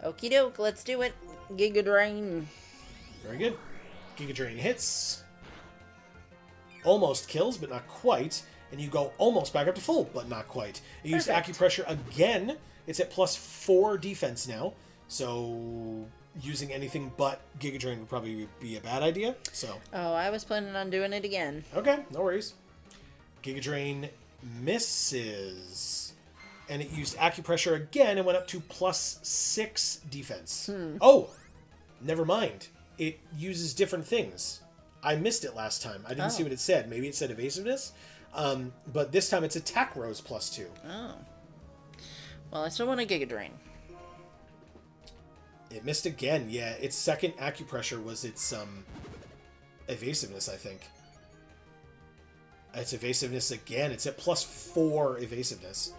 Okie doke, let's do it. Giga Drain. very good. Giga Drain hits. Almost kills, but not quite. And you go almost back up to full, but not quite. It used Perfect. Acupressure again. It's at +4 defense now. So using anything but Giga Drain would probably be a bad idea. So, Oh, I was planning on doing it again. okay, no worries. Giga Drain misses. And it used Acupressure again and went up to +6 defense. Oh, never mind. It uses different things. I missed it last time. I didn't see what it said. Maybe it said evasiveness. But this time it's attack rolls +2. Oh. Well, I still want a Giga Drain. It missed again. Yeah, its second Acupressure was its evasiveness, I think. Its evasiveness again. It's at +4 evasiveness.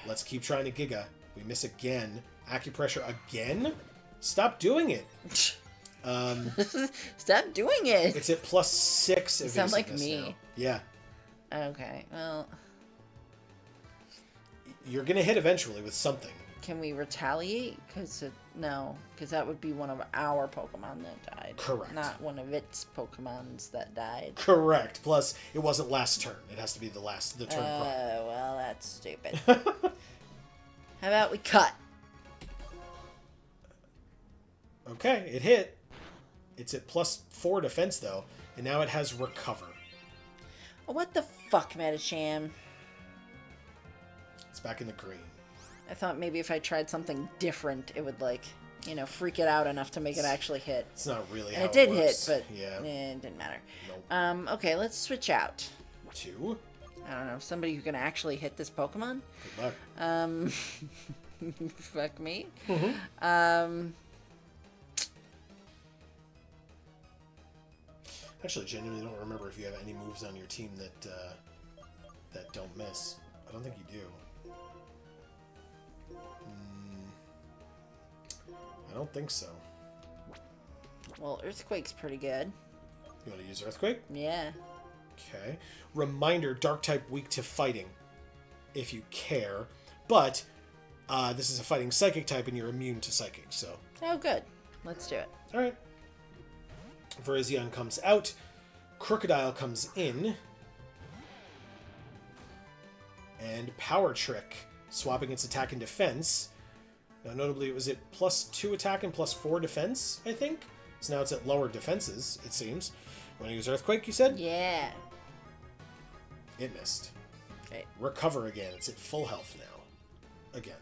Let's keep trying to Giga. We miss again. Acupressure again? Stop doing it. Stop doing it! It's at +6 evasiveness. You sound like me. now. Yeah. Okay, well, You're going to hit eventually with something. can we retaliate? No, because that would be one of our Pokemon that died. Correct. Not one of its Pokemons that died. Correct. Plus, it wasn't last turn. It has to be the turn prior. Well, that's stupid. How about we cut? Okay, it hit. It's at +4 defense, though. And now it has Recover. Oh, what the fuck, Medicham? It's back in the green. I thought maybe if I tried something different, it would, like, freak it out enough to make it actually hit. It's not really And how it did works. hit, but Yeah. it didn't matter. Nope. Okay, let's switch out. 2. I don't know, somebody who can actually hit this Pokemon? Good luck. Fuck me. Actually, genuinely don't remember if you have any moves on your team that don't miss. I don't think you do. I don't think so. Well, Earthquake's pretty good. You want to use Earthquake? Yeah. Okay. Reminder, Dark type weak to fighting, if you care. But this is a fighting Psychic type, and you're immune to Psychic, so... Oh, good. Let's do it. Alright. Virizion comes out. Crocodile comes in. And Power Trick, swapping its attack and defense. Now, notably, was it +2 attack and +4 defense, I think? So now it's at lower defenses, it seems. Want to use Earthquake, you said? Yeah. It missed. Okay. Recover again. It's at full health now. Again.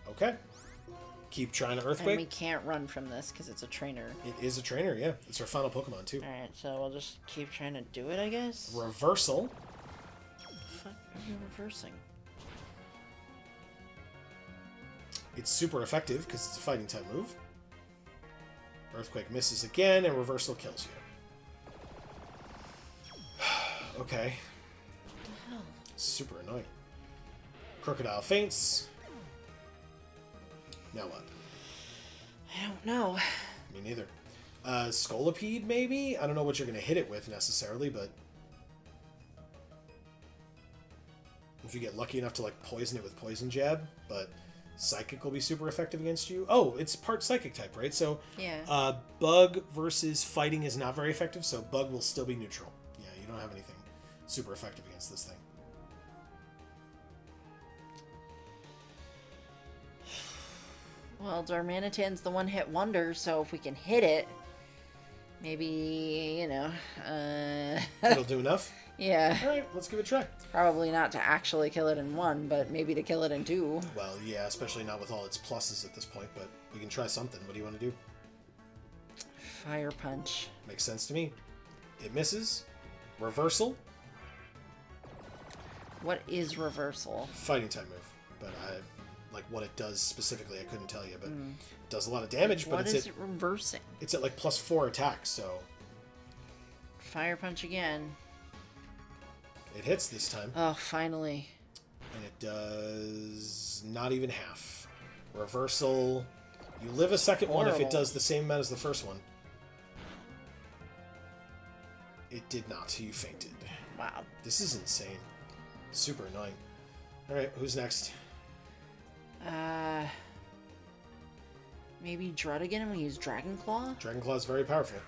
Okay. Keep trying to Earthquake. And we can't run from this because it's a trainer. It is a trainer, yeah. It's our final Pokemon, too. Alright, so we'll just keep trying to do it, I guess? Reversal. Fuck are you reversing? It's super effective because it's a fighting type move. Earthquake misses again, and Reversal kills you. Okay. What the hell? Super annoying. Crocodile faints. Now what? I don't know. Me neither. Scolipede, maybe? I don't know what you're going to hit it with, necessarily, but... if you get lucky enough to, like, poison it with Poison Jab, but Psychic will be super effective against you. Oh, it's part Psychic type, right? So, Yeah. Bug versus Fighting is not very effective, so Bug will still be neutral. Yeah, you don't have anything super effective against this thing. Well, Darmanitan's the one-hit wonder, so if we can hit it, maybe, you know, It'll do enough? yeah. Alright, let's give it a try. Probably not to actually kill it in one, but maybe to kill it in two. Well, yeah, especially not with all its pluses at this point, but we can try something. What do you want to do? Fire Punch. Makes sense to me. It misses. Reversal. What is Reversal? Fighting type move. But like what it does specifically, I couldn't tell you, but it does a lot of damage, but What it's is at it reversing? it's at like +4 attack, so Fire Punch again. it hits this time. Oh, finally. And it does not even half. Reversal. You live a second one if it Horrible. does the same amount as the first one. It did not. You fainted. Wow. This is insane. Super annoying. Alright, who's next? Maybe Druddigan and we use Dragon Claw? Dragon Claw is very powerful.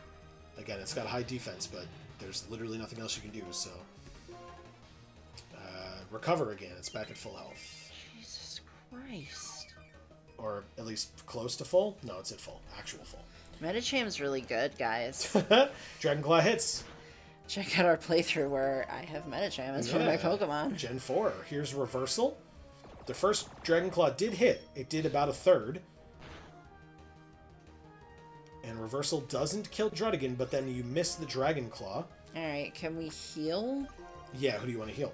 Again, it's got high defense, but there's literally nothing else you can do, so... recover again. It's back at full health. Jesus Christ. Or at least close to full? No, it's at full. Actual full. Medicham's really good, guys. Dragon Claw hits. Check out our playthrough where I have Medicham as one of my Pokemon. Gen 4. Here's Reversal. The first Dragon Claw did hit. It did about a third. And Reversal doesn't kill Druddigan, but then you miss the Dragon Claw. Alright, can we heal Yeah, who do you want to heal?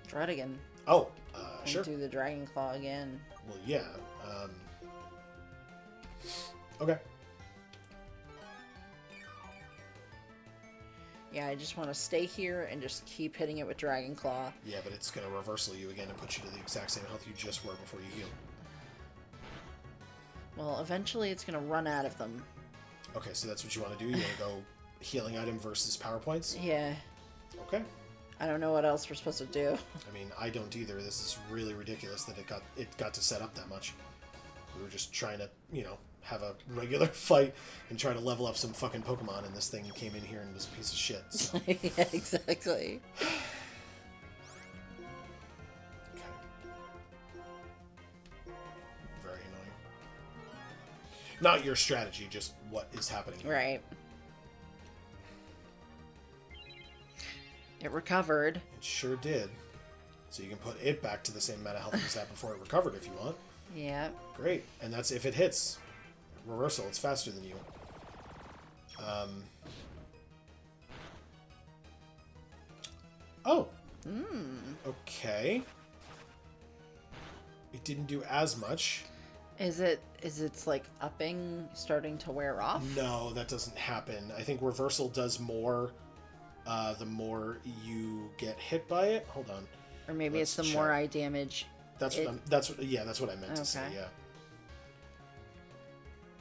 Druddigan? Oh, And sure. do the Dragon Claw again. Well, yeah. Okay. Yeah, I just want to stay here and just keep hitting it with Dragon Claw. Yeah, but it's going to Reversal you again and put you to the exact same health you just were before you heal. Well, eventually it's going to run out of them. Okay, so that's what you want to do? You want to go healing item versus power points? Yeah. Okay. I don't know what else we're supposed to do. I mean, I don't either. This is really ridiculous that it got to set up that much. We were just trying to, you know, have a regular fight and try to level up some fucking Pokemon, and this thing came in here and was a piece of shit. So. Yeah, exactly. Okay. Very annoying. Not your strategy, just what is happening here. Right. It recovered. It sure did. So you can put it back to the same amount of health it was at before it recovered if you want. Yeah. Great. And that's if it hits. Reversal, it's faster than you. Oh. Okay. It didn't do as much. Is it's like upping starting to wear off? No, that doesn't happen. I think Reversal does more the more you get hit by it. Hold on. Or maybe Let's it's the more I damage. That's what that's what I meant to say, Okay. yeah.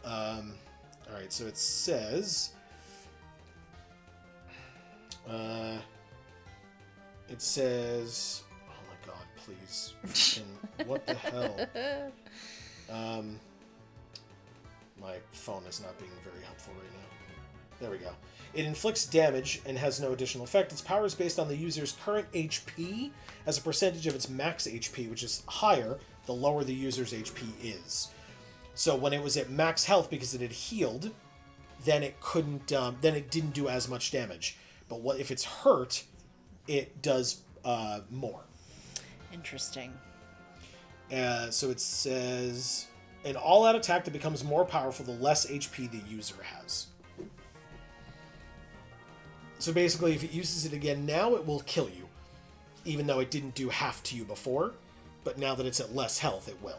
All right, so it says oh my god, please. And what the hell? My phone is not being very helpful right now. There we go. It inflicts damage and has no additional effect. Its power is based on the user's current HP as a percentage of its max HP, which is higher the lower the user's HP is. So when it was at max health because it had healed, then it couldn't. Then it didn't do as much damage. But what if it's hurt? It does more. Interesting. So it says an all-out attack that becomes more powerful the less HP the user has. So basically, if it uses it again now, it will kill you. Even though it didn't do half to you before. But now that it's at less health, it will.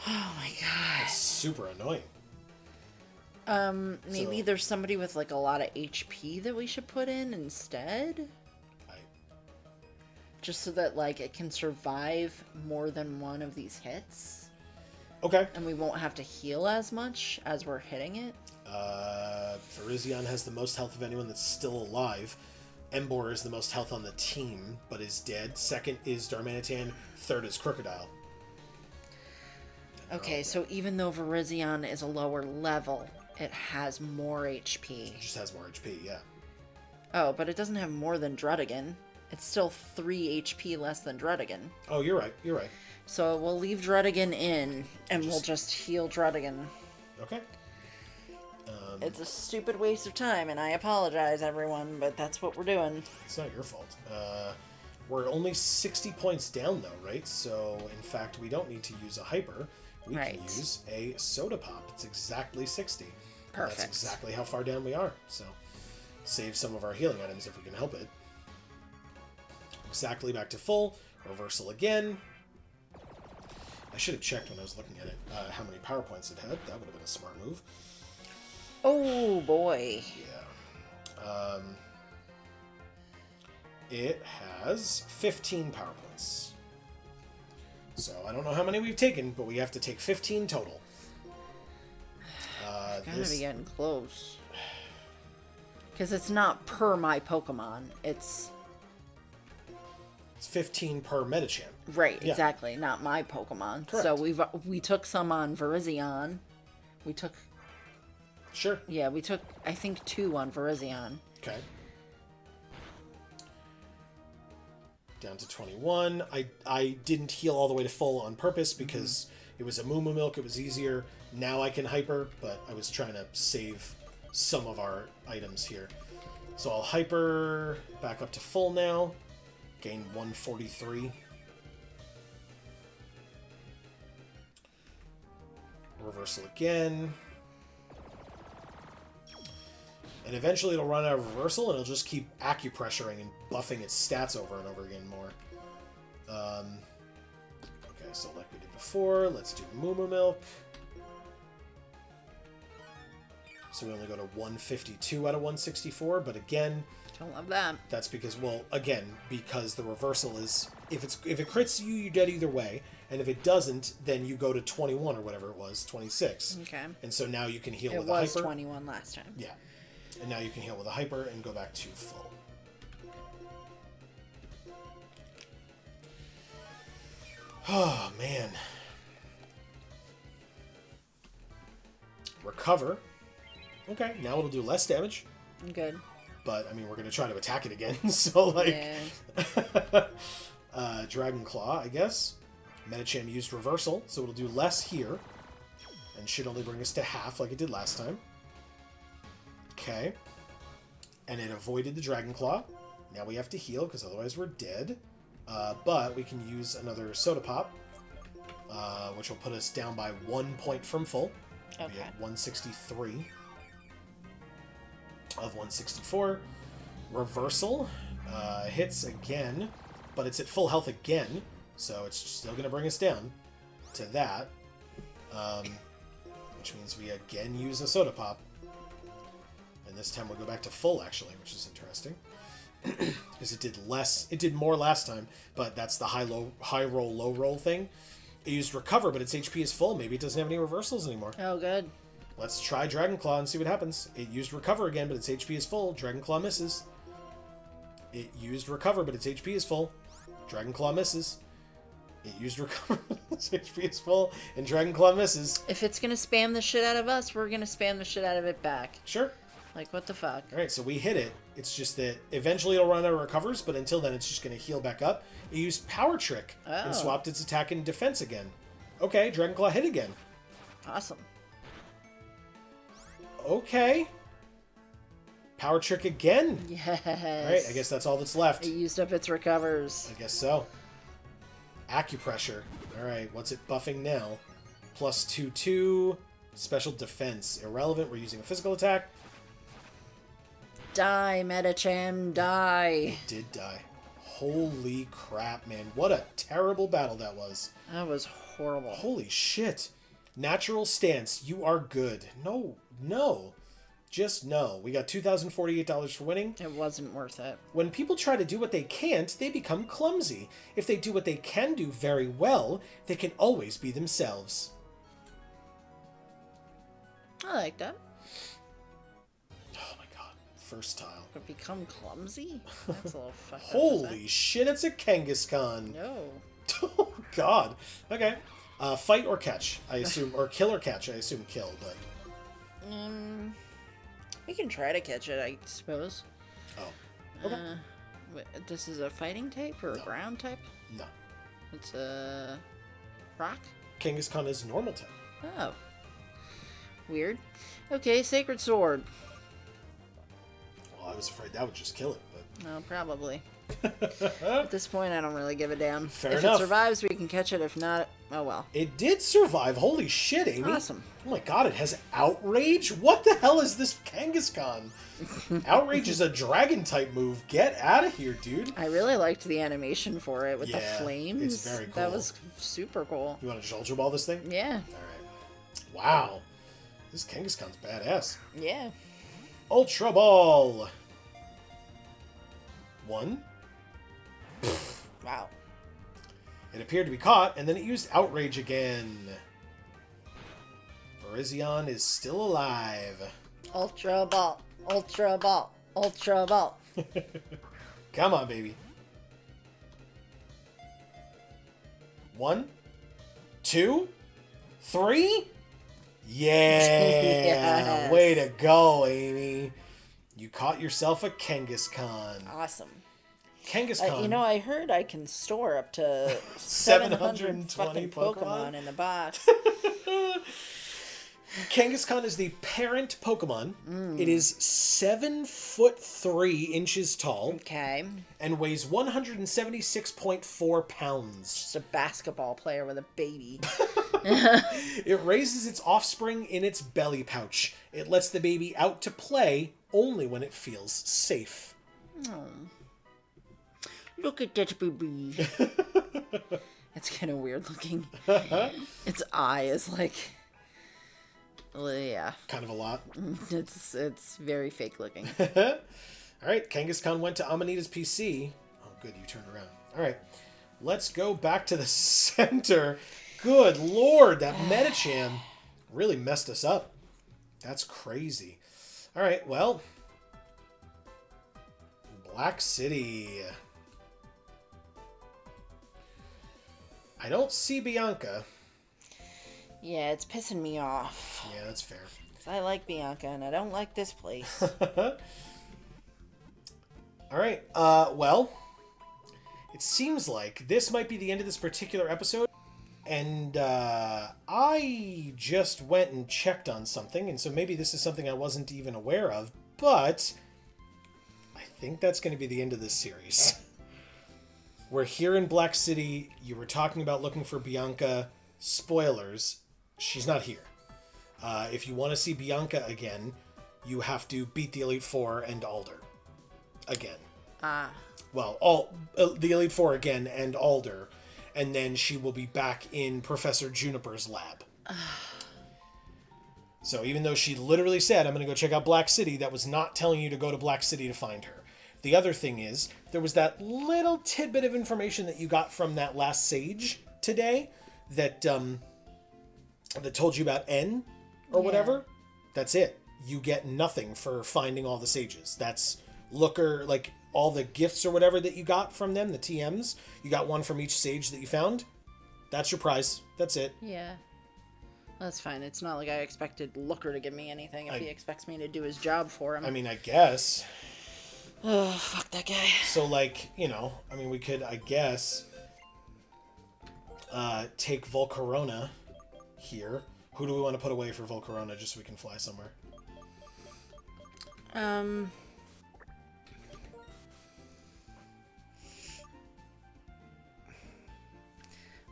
Oh my god. It's super annoying. Maybe there's somebody with like a lot of HP that we should put in instead? Just so that like it can survive more than one of these hits. Okay. And we won't have to heal as much as we're hitting it. Virizion has the most health of anyone that's still alive. Embor is the most health on the team, but is dead. Second is Darmanitan. Third is Crocodile. Okay, so even though Virizion is a lower level, it has more HP. It just has more HP, yeah. Oh, but it doesn't have more than Dredigan. It's still 3 HP less than Dredigan. Oh, you're right. You're right. So we'll leave Dredigan in, and we'll just heal Dredigan. Okay. It's a stupid waste of time, and I apologize, everyone, but that's what we're doing. It's not your fault. We're only 60 points down, though, right? So, in fact, we don't need to use a hyper. We can use a soda pop. It's exactly 60. Perfect. That's exactly how far down we are. So, save some of our healing items if we can help it. Exactly back to full. Reversal again. I should have checked when I was looking at it how many power points it had. That would have been a smart move. Oh, boy. Yeah. It has 15 power points. So I don't know how many we've taken, but we have to take 15 total. Gotta be getting close. Because it's not per my Pokemon. It's 15 per Medicham. right, Yeah. exactly. Not my Pokemon. Correct. So we took some on Virizion. We took Sure. we took I think 2 on Virizion. Okay. Down to 21. I didn't heal all the way to full on purpose because it was a Moo Moo Milk. It was easier. Now I can hyper, but I was trying to save some of our items here. So I'll hyper back up to full now. Gain 143. Reversal again. And eventually it'll run out of reversal and it'll just keep acupressuring and buffing its stats over and over again more. Okay, so like we did before, let's do Moo Moo Milk. So we only go to 152 out of 164, but again... Don't love that. That's because, well, again, because the reversal is... If it crits you, you're dead either way. And if it doesn't, then you go to 21 or whatever it was, 26. Okay. And so now you can heal with It a hyper. was 21 last time. Yeah. And now you can heal with a hyper and go back to full. Oh, man. Recover. Okay, now it'll do less damage. Good. But, I mean, we're going to try to attack it again. So, like... Yeah. Dragon Claw, I guess. Medicham used Reversal, so it'll do less here. And should only bring us to half like it did last time. Okay. And it avoided the Dragon Claw. Now we have to heal, because otherwise we're dead. But we can use another Soda Pop, which will put us down by 1 point from full. Okay. We'll be at 163 of 164. Reversal hits again, but it's at full health again, so it's still going to bring us down to that. Which means we again use a Soda Pop. And this time we'll go back to full, actually, which is interesting. Because it did more last time, but that's the high roll, low roll thing. It used Recover, but its HP is full. Maybe it doesn't have any reversals anymore. Oh, good. Let's try Dragon Claw and see what happens. It used Recover again, but its HP is full. Dragon Claw misses. It used Recover, but its HP is full. Dragon Claw misses. It used recover. HP is full, and Dragon Claw misses. If it's gonna spam the shit out of us, we're gonna spam the shit out of it back. Sure. Like, what the fuck? All right, so we hit it. It's just that eventually it'll run out of recovers, but until then, it's just going to heal back up. It used Power Trick and swapped its attack and defense again. Okay, Dragon Claw hit again. Awesome. Okay. Power Trick again. Yes. All right, I guess that's all that's left. It used up its recovers. I guess so. Acupressure. All right, what's it buffing now? Plus 2/2. Special defense. Irrelevant. We're using a physical attack. Die, Medicham, die. It did die. Holy crap, man. What a terrible battle that was. That was horrible. Holy shit. Natural stance. You are good. No. Just no. We got $2,048 for winning. It wasn't worth it. When people try to do what they can't, they become clumsy. If they do what they can do very well, they can always be themselves. I like that. Oh my god. First tile. But become clumsy? That's a little fucked up. Holy shit, it's a Kangaskhan. No. Oh god. Okay. Fight or catch, I assume. Or kill or catch, I assume kill, but... We can try to catch it, I suppose. Oh. Okay. This is a fighting type or a ground type? No. It's a rock? Kangaskhan is normal type. Oh. Weird. Okay, Sacred Sword. Well, I was afraid that would just kill it, but... No, probably. At this point, I don't really give a damn. Fair if enough. it survives, we can catch it. If not, oh well. It did survive. Holy shit, Amy. Awesome. Oh my god, it has Outrage? What the hell is this Kangaskhan? Outrage is a dragon type move. Get out of here, dude. I really liked the animation for it with the Yeah, flames. it's very That cool. was super cool. You want to Ultra Ball this thing? Yeah. Alright. Wow. This Kangaskhan's badass. Yeah. Ultra Ball. 1. Wow. It appeared to be caught, and then it used Outrage again. Virizion is still alive. Ultra Ball. Ultra Ball. Ultra Ball. Come on, baby. 1, 2, 3. Yeah. Yes. Way to go, Amy. You caught yourself a Kangaskhan. Awesome. Kangaskhan. I heard I can store up to 720 720 fucking Pokemon in a box. Kangaskhan is the parent Pokemon. It is 7'3" tall Okay. and weighs 176.4 pounds. Just a basketball player with a baby. It raises its offspring in its belly pouch. It lets the baby out to play only when it feels safe. Oh. Look at that baby. It's kind of weird looking. Its eye is like... yeah. Kind of a lot. It's very fake looking. Alright, Kangaskhan went to Amanita's PC. Oh, good, you turned around. Alright, let's go back to the center. Good lord, that Medicham really messed us up. That's crazy. Alright, well... Black City. I don't see Bianca. Yeah, it's pissing me off. Yeah, that's fair. 'Cause I like Bianca and I don't like this place. Alright, well... It seems like this might be the end of this particular episode. And I just went and checked on something, and so maybe this is something I wasn't even aware of, but I think that's going to be the end of this series. We're here in Black City. You were talking about looking for Bianca. Spoilers, she's not here. If you want to see Bianca again, you have to beat the Elite Four and Alder. Again. Well, the Elite Four again and Alder. And then she will be back in Professor Juniper's lab. So even though she literally said, I'm going to go check out Black City, that was not telling you to go to Black City to find her. The other thing is, there was that little tidbit of information that you got from that last sage today that that told you about N or whatever. That's it. You get nothing for finding all the sages. That's Looker, like all the gifts or whatever that you got from them, the TMs. You got one from each sage that you found. That's your prize. That's it. Yeah. That's fine. It's not like I expected Looker to give me anything if he expects me to do his job for him. I mean, I guess. Oh, fuck that guy. So, like, you know, I mean, we could, I guess, take Volcarona here. Who do we want to put away for Volcarona just so we can fly somewhere?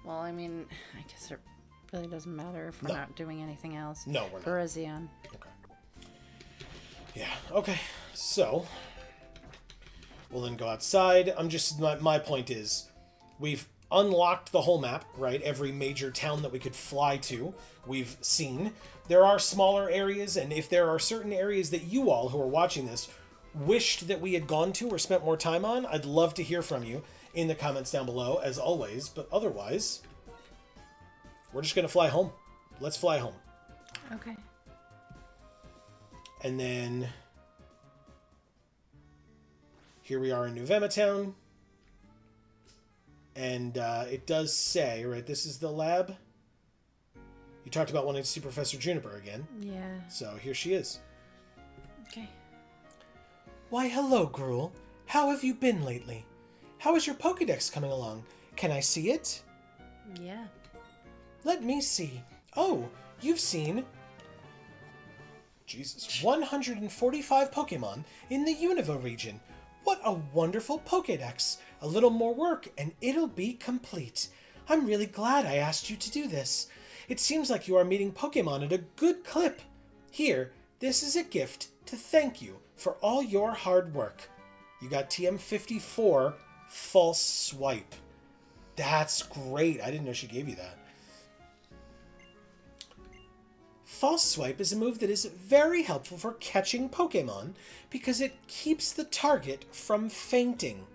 Well, I mean, I guess it really doesn't matter if we're not doing anything else. No, we're not. Virizion. Okay. Yeah, okay. So, we'll then go outside. My point is, we've unlocked the whole map, right? Every major town that we could fly to, we've seen. There are smaller areas, and if there are certain areas that you all who are watching this wished that we had gone to or spent more time on, I'd love to hear from you in the comments down below, as always. But otherwise, we're just going to fly home. Let's fly home. Okay. And then here we are in Nuvema Town. And it does say, right, this is the lab. You talked about wanting to see Professor Juniper again. Yeah. So here she is. Okay. Why, hello, Gruel. How have you been lately? How is your Pokédex coming along? Can I see it? Yeah. Let me see. Oh, you've seen... Jesus. 145 Pokemon in the Unova region. What a wonderful Pokédex. A little more work and it'll be complete. I'm really glad I asked you to do this. It seems like you are meeting Pokemon at a good clip. Here, this is a gift to thank you for all your hard work. You got TM54 False Swipe. That's great. I didn't know she gave you that. False Swipe is a move that is very helpful for catching Pokemon because it keeps the target from fainting.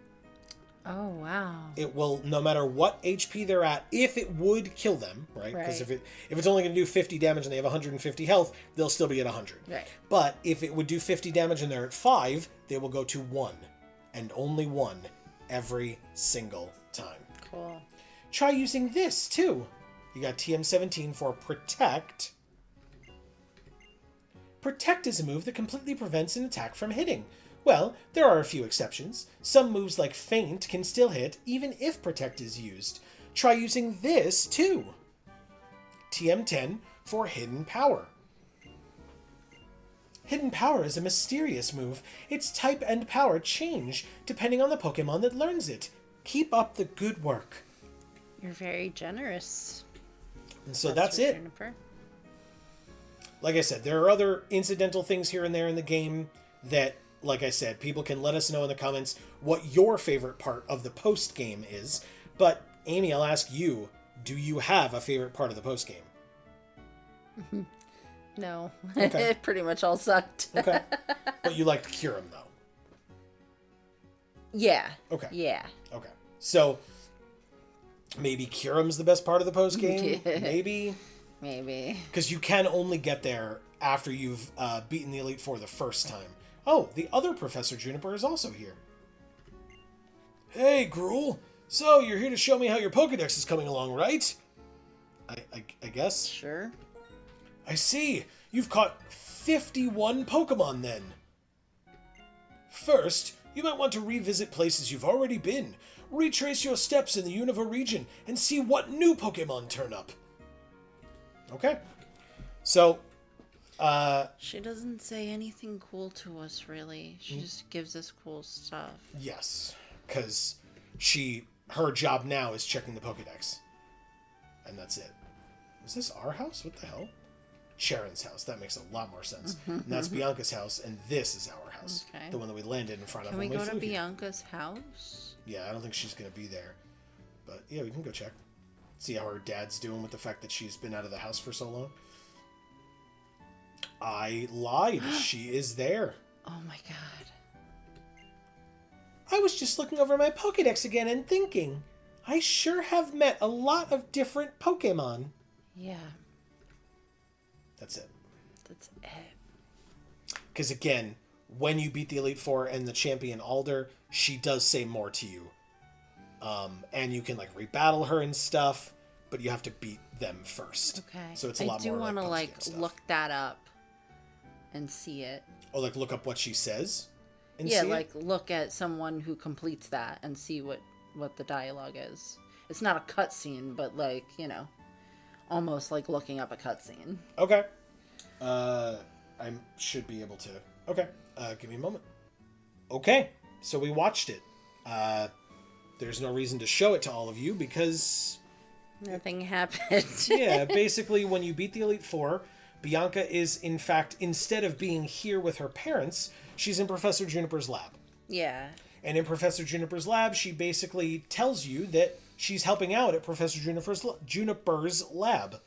Oh, wow. It will, no matter what HP they're at, if it would kill them, right? Because if it's only going to do 50 damage and they have 150 health, they'll still be at 100. Right. But if it would do 50 damage and they're at 5, they will go to 1. And only 1 every single time. Cool. Try using this, too. You got TM17 for Protect. Protect is a move that completely prevents an attack from hitting. Well, there are a few exceptions. Some moves like Feint can still hit, even if Protect is used. Try using this, too. TM10 for Hidden Power. Hidden Power is a mysterious move. Its type and power change depending on the Pokemon that learns it. Keep up the good work. You're very generous. And so that's it. Juniper. Like I said, there are other incidental things here and there in the game that, like I said, people can let us know in the comments what your favorite part of the post-game is. But, Amy, I'll ask you, do you have a favorite part of the post-game? No. Okay. It pretty much all sucked. Okay. But you liked Kyurem, though? Yeah. Okay. Yeah. Okay. So, maybe Kyurem's the best part of the post-game? Maybe? Maybe. Because you can only get there after you've beaten the Elite Four the first time. Oh, the other Professor Juniper is also here. Hey, Gruel. So, you're here to show me how your Pokédex is coming along, right? I guess? Sure. I see. You've caught 51 Pokemon, then. First, you might want to revisit places you've already been. Retrace your steps in the Unova region and see what new Pokemon turn up. Okay. So, she doesn't say anything cool to us, really. She just gives us cool stuff. yes, because her job now is checking the Pokédex. And that's it. Is this our house? What the hell? Sharon's house. That makes a lot more sense. And that's Bianca's house, and this is our house. Okay. The one that we landed in front of Can when we go flew to here. Bianca's house? Yeah, I don't think she's going to be there. But, yeah, we can go check. See how her dad's doing with the fact that she's been out of the house for so long. I lied. She is there. Oh my god. I was just looking over my Pokédex again and thinking, I sure have met a lot of different Pokémon. Yeah. That's it. That's it. Because again, when you beat the Elite Four and the champion Alder, she does say more to you. And you can like rebattle her and stuff. but you have to beat them first. Okay. So it's a lot more. I do want to like stuff. look that up and see it. Or like look up what she says. And Yeah, see like it? look at someone who completes that and see what the dialogue is. It's not a cutscene, but like, you know, almost like looking up a cutscene. Okay. I should be able to. Okay. Give me a moment. Okay. So we watched it. There's no reason to show it to all of you because... Nothing happened. Yeah, basically when you beat the Elite Four, Bianca is, in fact, instead of being here with her parents, she's in Professor Juniper's lab. Yeah. And in Professor Juniper's lab, she basically tells you that she's helping out at Professor Juniper's lab.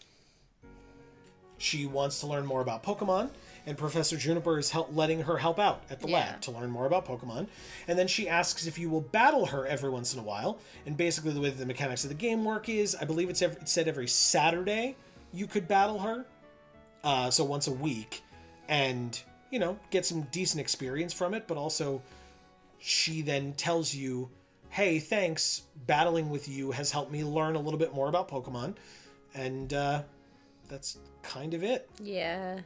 She wants to learn more about Pokemon, and Professor Juniper is letting her help out at the lab to learn more about Pokemon. And then she asks if you will battle her every once in a while. And basically the way that the mechanics of the game work is, I believe it said every Saturday you could battle her. So once a week. And, you know, get some decent experience from it. But also, she then tells you, hey, thanks, battling with you has helped me learn a little bit more about Pokemon. And that's kind of it. Yeah.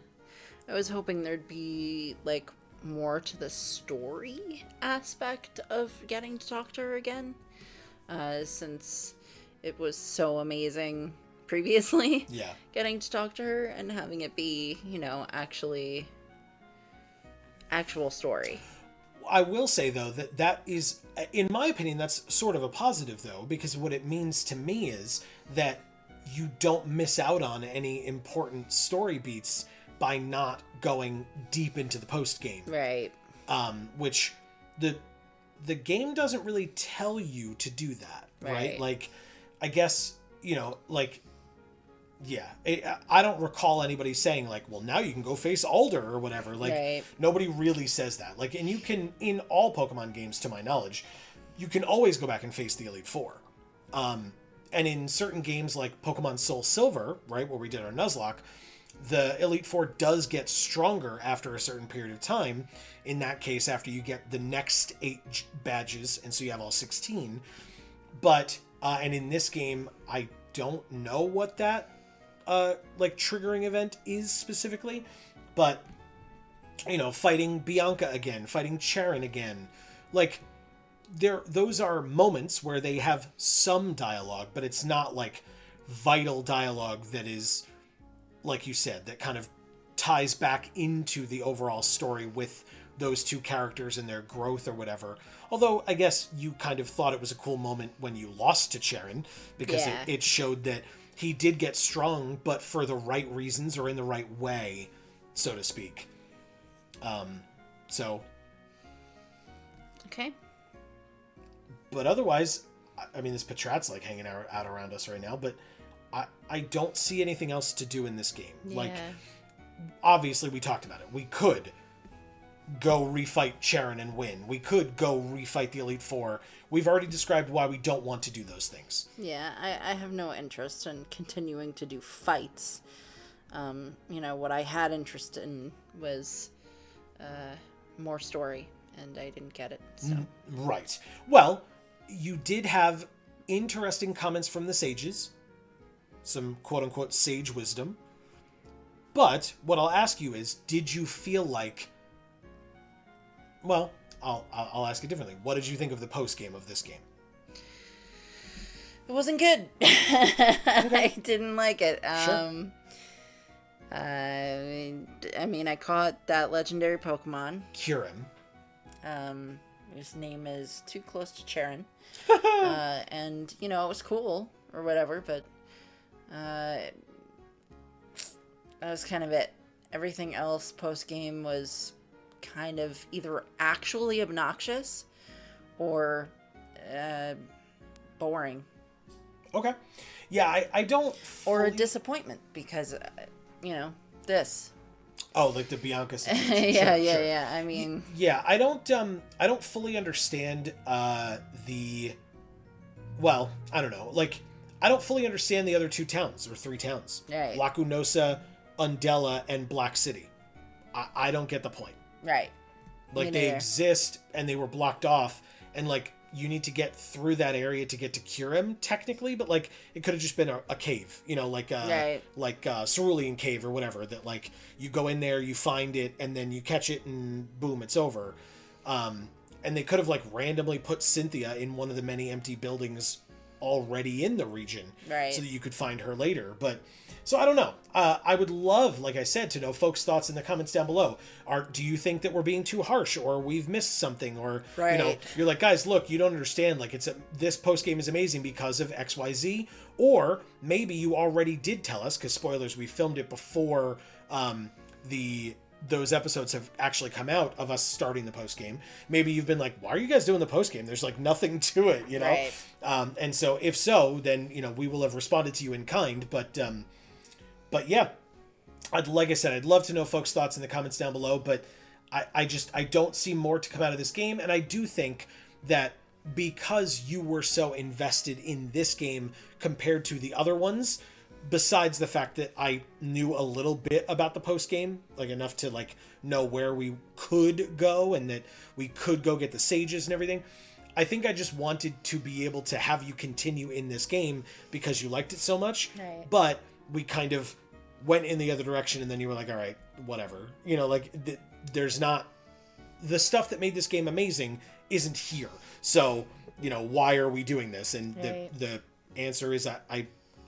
I was hoping there'd be, like, more to the story aspect of getting to talk to her again. Since it was so amazing previously. Yeah. Getting to talk to her and having it be, you know, actual story. I will say, though, that is, in my opinion, that's sort of a positive, though, because what it means to me is that you don't miss out on any important story beats by not going deep into the post game. Right. Which the game doesn't really tell you to do that, right? Like, I guess, you know, like, yeah, I don't recall anybody saying like, well, now you can go face Alder or whatever. Like, nobody really says that. Like, and you can, in all Pokemon games, to my knowledge, you can always go back and face the Elite Four. And in certain games like Pokemon Soul Silver, right, where we did our Nuzlocke, the Elite Four does get stronger after a certain period of time. In that case, after you get the next 8 badges, and so you have all 16. But, and in this game, I don't know what that, like, triggering event is specifically. But, you know, fighting Bianca again, fighting Charon again. Like, those are moments where they have some dialogue, but it's not, like, vital dialogue that is... like you said, that kind of ties back into the overall story with those two characters and their growth or whatever. Although, I guess you kind of thought it was a cool moment when you lost to Charon, because it showed that he did get strong, but for the right reasons or in the right way, so to speak. So... okay. But otherwise, I mean, this Patrat's like hanging out around us right now, but... I don't see anything else to do in this game. Yeah. Like, obviously, we talked about it. We could go refight Charon and win. We could go refight the Elite Four. We've already described why we don't want to do those things. Yeah, I have no interest in continuing to do fights. You know, what I had interest in was more story, and I didn't get it, so... Right. Well, you did have interesting comments from the sages. Some quote-unquote sage wisdom. But what I'll ask you is, did you feel like... Well, I'll ask it differently. What did you think of the post-game of this game? It wasn't good. I didn't like it. Sure. I mean, I caught that legendary Pokemon. Kyurem. His name is too close to Charon. And, you know, it was cool, or whatever, but... that was kind of it. Everything else post-game was kind of either actually obnoxious or boring. Okay. Yeah, I don't... Or a disappointment because, you know, this. Oh, like the Bianca situation. Yeah. I mean... Yeah, I don't fully understand the... Well, I don't know. Like... I don't fully understand the other 2 towns, or 3 towns. Right. Lacunosa, Undella, and Black City. I don't get the point. Right. Like, they exist, and they were blocked off, and, like, you need to get through that area to get to Kyurem technically, but like it could have just been a cave, you know, like Cerulean Cave or whatever, that like you go in there, you find it, and then you catch it, and boom, it's over. And they could have like randomly put Cynthia in one of the many empty buildings already in the region, right, so that you could find her later. But so I don't know. I would love, like I said, to know folks' thoughts in the comments down below. Do you think that we're being too harsh, or we've missed something, or right, you know, you're like, guys, look, you don't understand. Like this post game is amazing because of XYZ, or maybe you already did tell us, because spoilers, we filmed it before those episodes have actually come out of us starting the post game. Maybe you've been like, why are you guys doing the post game? There's like nothing to it, you know? Right. And so if so, then, you know, we will have responded to you in kind. But yeah, like I said, I'd love to know folks' thoughts in the comments down below, but I don't see more to come out of this game. And I do think that because you were so invested in this game compared to the other ones, besides the fact that I knew a little bit about the post game, like enough to like know where we could go and that we could go get the sages and everything, I think I just wanted to be able to have you continue in this game because you liked it so much. Right. But we kind of went in the other direction, and then you were like, all right, whatever. You know, like there's not the stuff that made this game amazing isn't here. So, you know, why are we doing this? And right. the answer is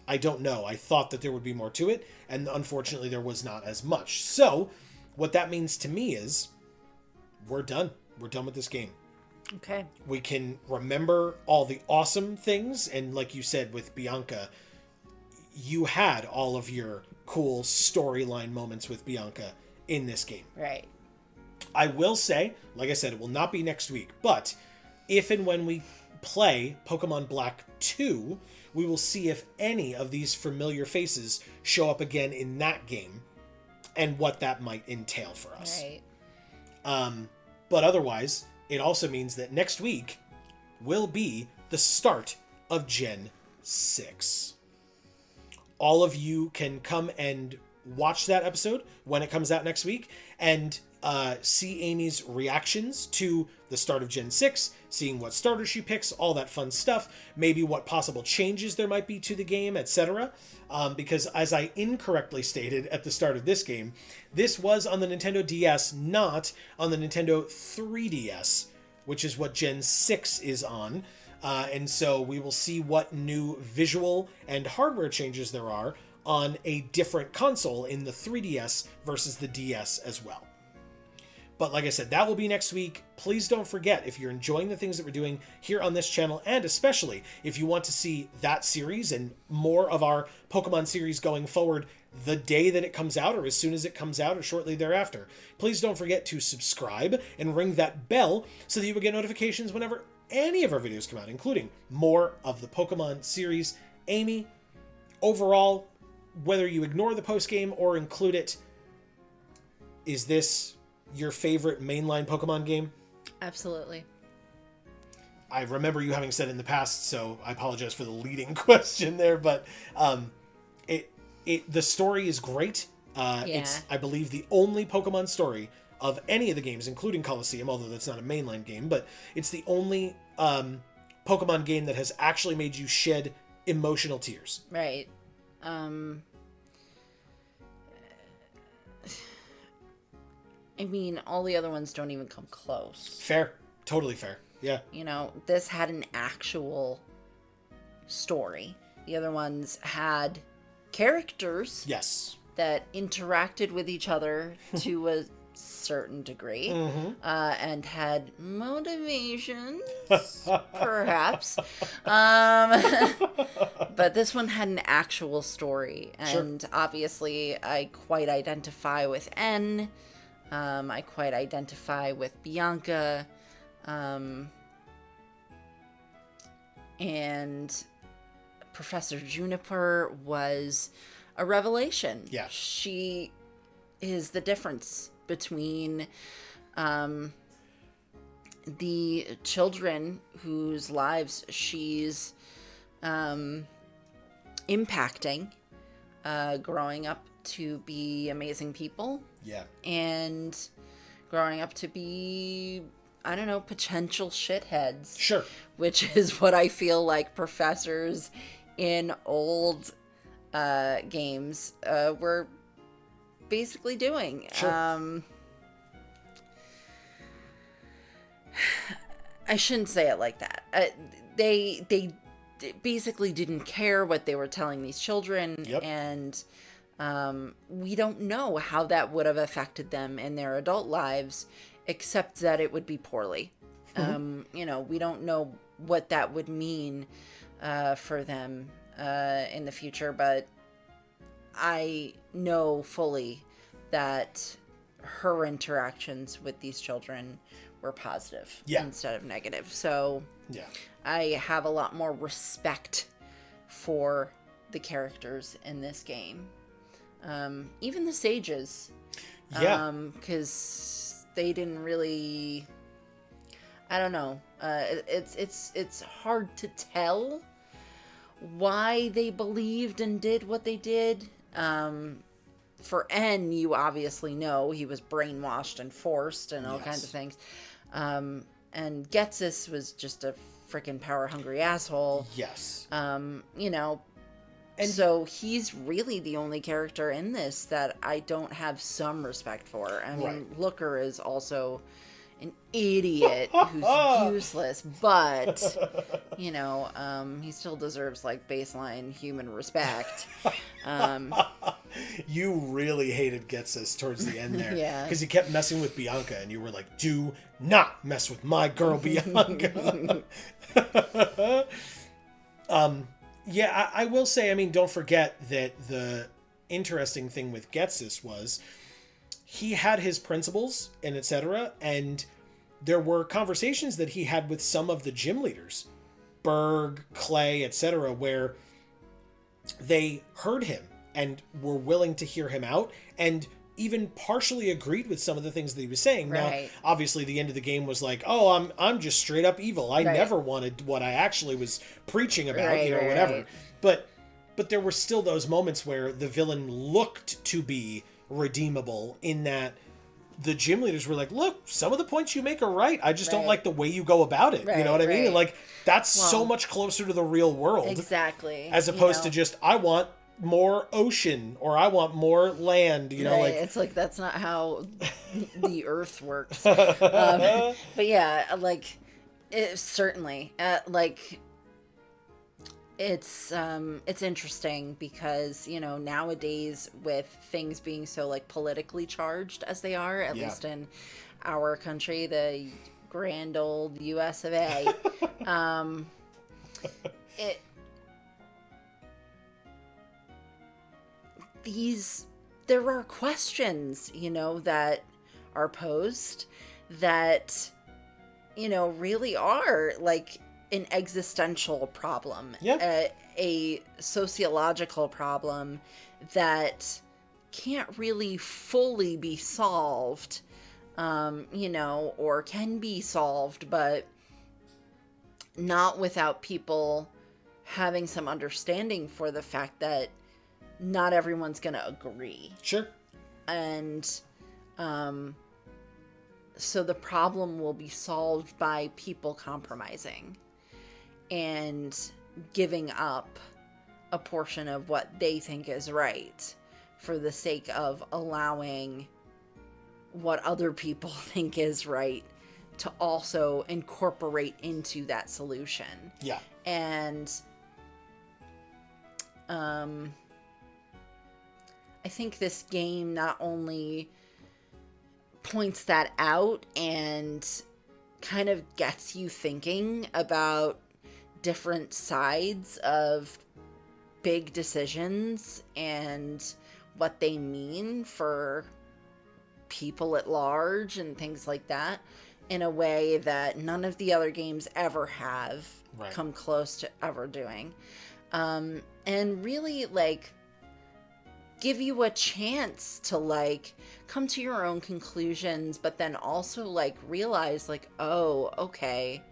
I don't know. I thought that there would be more to it, and unfortunately there was not as much. So what that means to me is we're done. We're done with this game. Okay. We can remember all the awesome things, and like you said with Bianca, you had all of your cool storyline moments with Bianca in this game. Right. I will say, like I said, it will not be next week, but if and when we play Pokemon Black 2, we will see if any of these familiar faces show up again in that game and what that might entail for us. Right. But otherwise, it also means that next week will be the start of Gen 6. All of you can come and watch that episode when it comes out next week and see Amy's reactions to the start of Gen 6, seeing what starter she picks, all that fun stuff, maybe what possible changes there might be to the game, etc. Because as I incorrectly stated at the start of this game, this was on the Nintendo DS, not on the Nintendo 3DS, which is what Gen 6 is on. And so we will see what new visual and hardware changes there are on a different console in the 3DS versus the DS as well. But like I said, that will be next week. Please don't forget, if you're enjoying the things that we're doing here on this channel, and especially if you want to see that series and more of our Pokemon series going forward the day that it comes out, or as soon as it comes out, or shortly thereafter, please don't forget to subscribe and ring that bell so that you will get notifications whenever any of our videos come out, including more of the Pokemon series. Amy, overall, whether you ignore the post game or include it, is this your favorite mainline Pokemon game? Absolutely. I remember you having said in the past, so I apologize for the leading question there, but the story is great. It's, I believe, the only Pokemon story of any of the games, including Colosseum, although that's not a mainline game, but it's the only Pokemon game that has actually made you shed emotional tears. Right. I mean, all the other ones don't even come close. Fair. Totally fair. Yeah. You know, this had an actual story. The other ones had characters. Yes. That interacted with each other to a certain degree, and had motivations, perhaps. But this one had an actual story, and obviously I quite identify with N. I quite identify with Bianca, and Professor Juniper was a revelation. Yeah. She is the difference between the children whose lives she's impacting, growing up to be amazing people. Yeah. And growing up to be I don't know, potential shitheads. Sure. Which is what I feel like professors in old games were basically doing. Sure. I shouldn't say it like that. They basically didn't care what they were telling these children, Yep. and we don't know how that would have affected them in their adult lives, except that it would be poorly. We don't know what that would mean for them in the future, but I know fully that her interactions with these children were positive instead of negative. So I have a lot more respect for the characters in this game. Even the sages. Because they didn't really... I don't know. It's hard to tell why they believed and did what they did. For N, you obviously know he was brainwashed and forced and all kinds of things. And Getsis was just a freaking power-hungry asshole. Yes. And so he's really the only character in this that I don't have some respect for. I mean, Looker is also an idiot who's useless, but he still deserves like baseline human respect. You really hated Getsis towards the end there. Yeah. Because he kept messing with Bianca, and you were like, do not mess with my girl, Bianca. I will say, I mean, don't forget that the interesting thing with Getsis was he had his principles and etc. And there were conversations that he had with some of the gym leaders, Berg, Clay, etc., where they heard him and were willing to hear him out and even partially agreed with some of the things that he was saying. Right. Now, obviously, the end of the game was like, oh, I'm just straight up evil. I never wanted what I actually was preaching about, whatever. But there were still those moments where the villain looked to be redeemable in that the gym leaders were like, look, some of the points you make are right. I just don't like the way you go about it. You know what I mean? And like, that's so much closer to the real world. Exactly. As opposed to just, I want more ocean or I want more land, like it's like that's not how the earth works. But yeah, like it certainly it's interesting because nowadays with things being so like politically charged as they are, at least in our country, the grand old US of A, there are questions, that are posed that, really are like an existential problem, a sociological problem that can't really fully be solved, or can be solved, but not without people having some understanding for the fact that not everyone's going to agree. Sure. And so the problem will be solved by people compromising and giving up a portion of what they think is right for the sake of allowing what other people think is right to also incorporate into that solution. Yeah. And I think this game not only points that out and kind of gets you thinking about different sides of big decisions and what they mean for people at large and things like that in a way that none of the other games ever have come close to ever doing. And really, like, give you a chance to, like, come to your own conclusions, but then also, like, realize, like, oh, okay,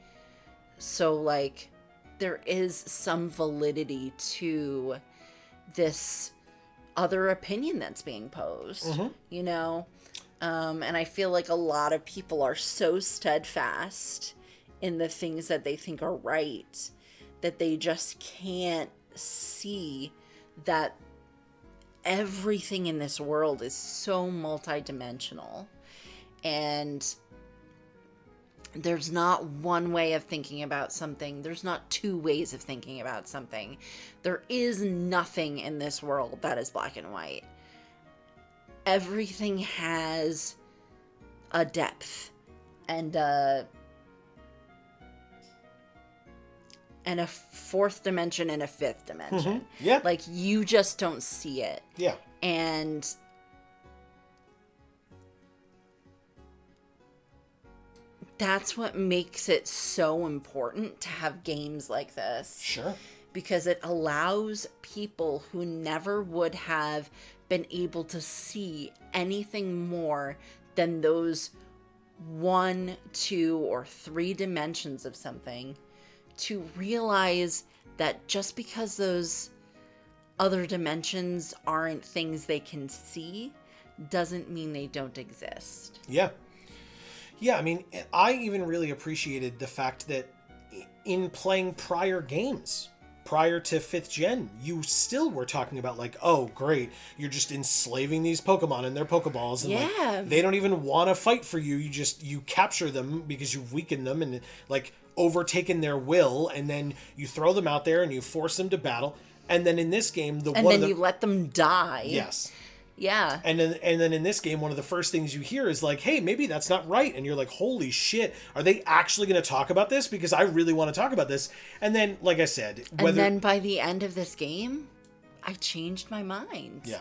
so, like, there is some validity to this other opinion that's being posed, you know? And I feel like a lot of people are so steadfast in the things that they think are right that they just can't see that everything in this world is so multidimensional. And there's not one way of thinking about something. There's not two ways of thinking about something. There is nothing in this world that is black and white. Everything has a depth and a fourth dimension and a fifth dimension. Yeah. Like, you just don't see it. Yeah. And that's what makes it so important to have games like this. Sure. Because it allows people who never would have been able to see anything more than those 1, 2, or 3 dimensions of something to realize that just because those other dimensions aren't things they can see doesn't mean they don't exist. Yeah. Yeah, I mean, I even really appreciated the fact that in playing prior games, prior to 5th gen, you still were talking about, like, oh, great, you're just enslaving these Pokemon and their Pokeballs, and like, they don't even want to fight for you. You capture them because you've weakened them and, like, overtaken their will, and then you throw them out there and you force them to battle. And then in this game, you let them die. Yes. Yeah. And then in this game, one of the first things you hear is like, hey, maybe that's not right. And you're like, holy shit, are they actually going to talk about this? Because I really want to talk about this. And then, like I said... And then by the end of this game, I changed my mind. Yeah.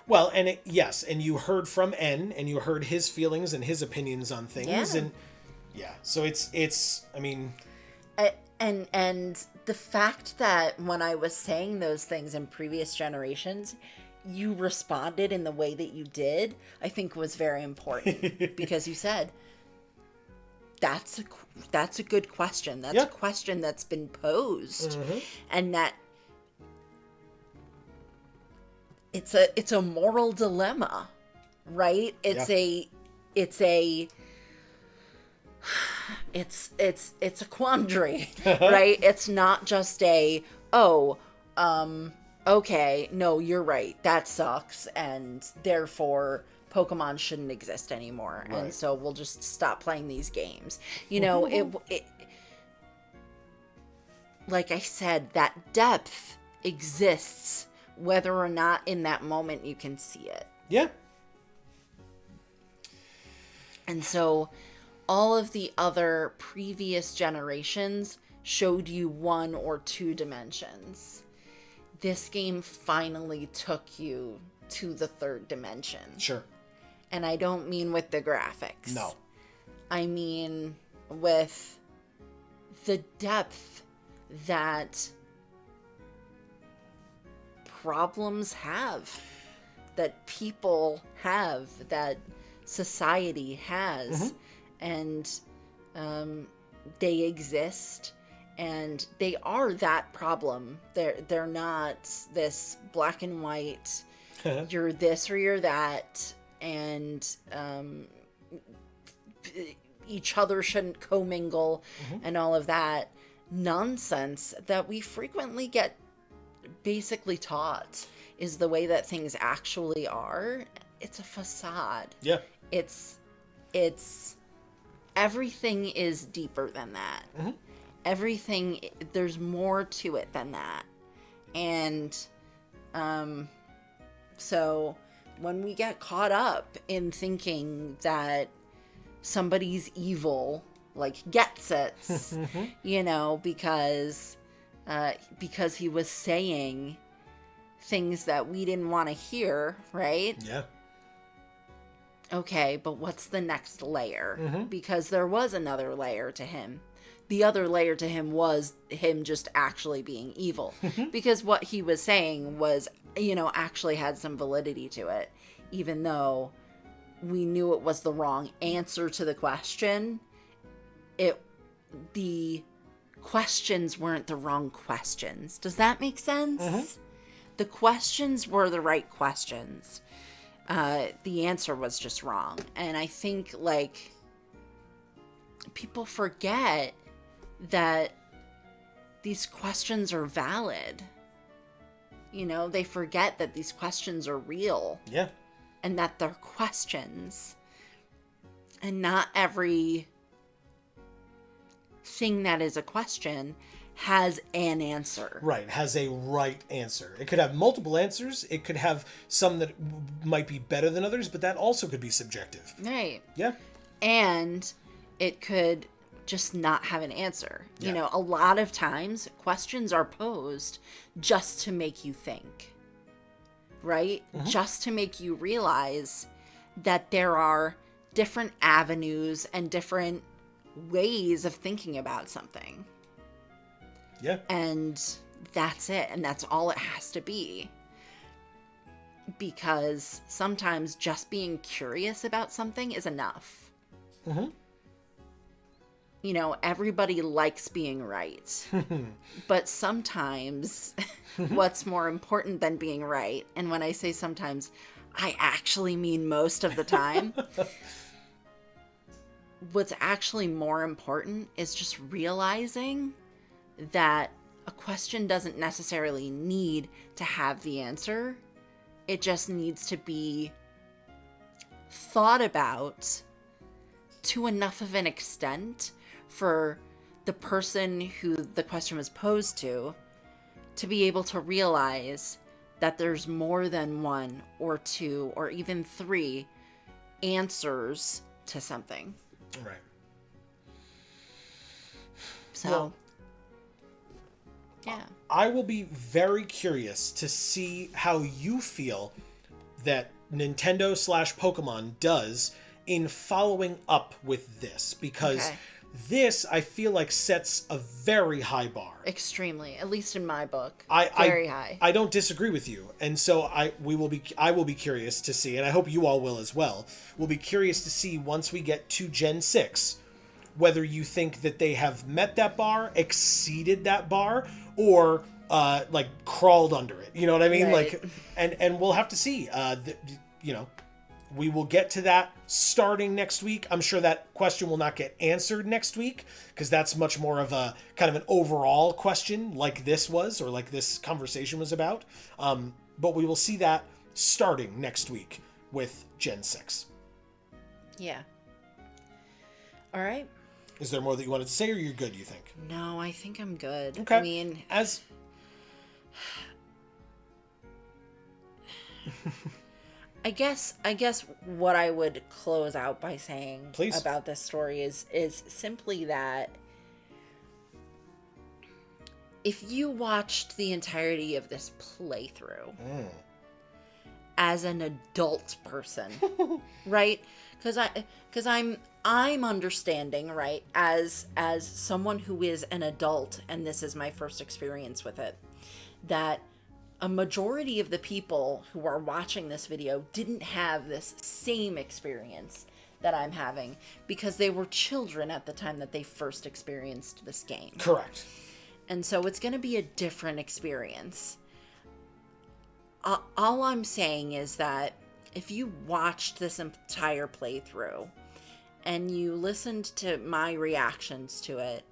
Well, and yes, and you heard from N, and you heard his feelings and his opinions on things. Yeah. And yeah, so it's I mean... And the fact that when I was saying those things in previous generations, you responded in the way that you did, I think was very important. Because you said, that's a good question. That's a question that's been posed. Mm-hmm. And that it's a moral dilemma, right? It's a quandary, right? It's not just okay, no, you're right, that sucks, and therefore Pokemon shouldn't exist anymore, right. And so we'll just stop playing these games. You know, it like I said, that depth exists whether or not in that moment you can see it. Yeah. And so all of the other previous generations showed you 1 or 2 dimensions. This game finally took you to the 3rd dimension. Sure. And I don't mean with the graphics. No. I mean with the depth that problems have, that people have, that society has. Mm-hmm. And they exist, and they are that problem. They're not this black and white, you're this or you're that, and each other shouldn't commingle, and all of that nonsense that we frequently get basically taught is the way that things actually are. It's a facade. Yeah. It's everything is deeper than that. Mm-hmm. Everything, there's more to it than that. And so when we get caught up in thinking that somebody's evil, like gets it, you know, because he was saying things that we didn't want to hear, right? Yeah. Okay, but what's the next layer? Mm-hmm. Because there was another layer to him. The other layer to him was him just actually being evil. Because what he was saying was, you know, actually had some validity to it. Even though we knew it was the wrong answer to the question, the questions weren't the wrong questions. Does that make sense? Mm-hmm. The questions were the right questions. the answer was just wrong. And I think, like, people forget that these questions are valid. You know, they forget that these questions are real. Yeah. And that they're questions. And not every thing that is a question has an answer. Right, has a right answer. It could have multiple answers. It could have some that might be better than others, but that also could be subjective. Right. Yeah. And it could just not have an answer. Yeah. You know, a lot of times questions are posed just to make you think. Right? Mm-hmm. Just to make you realize that there are different avenues and different ways of thinking about something. Yeah. And that's it. And that's all it has to be. Because sometimes just being curious about something is enough. Mm-hmm. You know, everybody likes being right. But sometimes what's more important than being right, and when I say sometimes, I actually mean most of the time, what's actually more important is just realizing that a question doesn't necessarily need to have the answer. It just needs to be thought about to enough of an extent for the person who the question was posed to be able to realize that there's more than one or two or even three answers to something. Right. So, well, yeah. I will be very curious to see how you feel that Nintendo / Pokemon does in following up with this, because this, I feel like, sets a very high bar. Extremely, at least in my book. Very high. I don't disagree with you, and so I will be curious to see, and I hope you all will as well. We'll be curious to see once we get to Gen 6 whether you think that they have met that bar, exceeded that bar, or like crawled under it. You know what I mean? Right. Like, and we'll have to see. You know, we will get to that starting next week. I'm sure that question will not get answered next week, because that's much more of a kind of an overall question, like this was, or like this conversation was about. But we will see that starting next week with Gen 6. Yeah. All right. Is there more that you wanted to say, or you're good, you think? No, I think I'm good. Okay. I mean, I guess what I would close out by saying Please. about this story is simply that if you watched the entirety of this playthrough as an adult person, right? Because I'm understanding, right, as someone who is an adult, and this is my first experience with it, that a majority of the people who are watching this video didn't have this same experience that I'm having, because they were children at the time that they first experienced this game. Correct. And so it's going to be a different experience. All I'm saying is that if you watched this entire playthrough and you listened to my reactions to it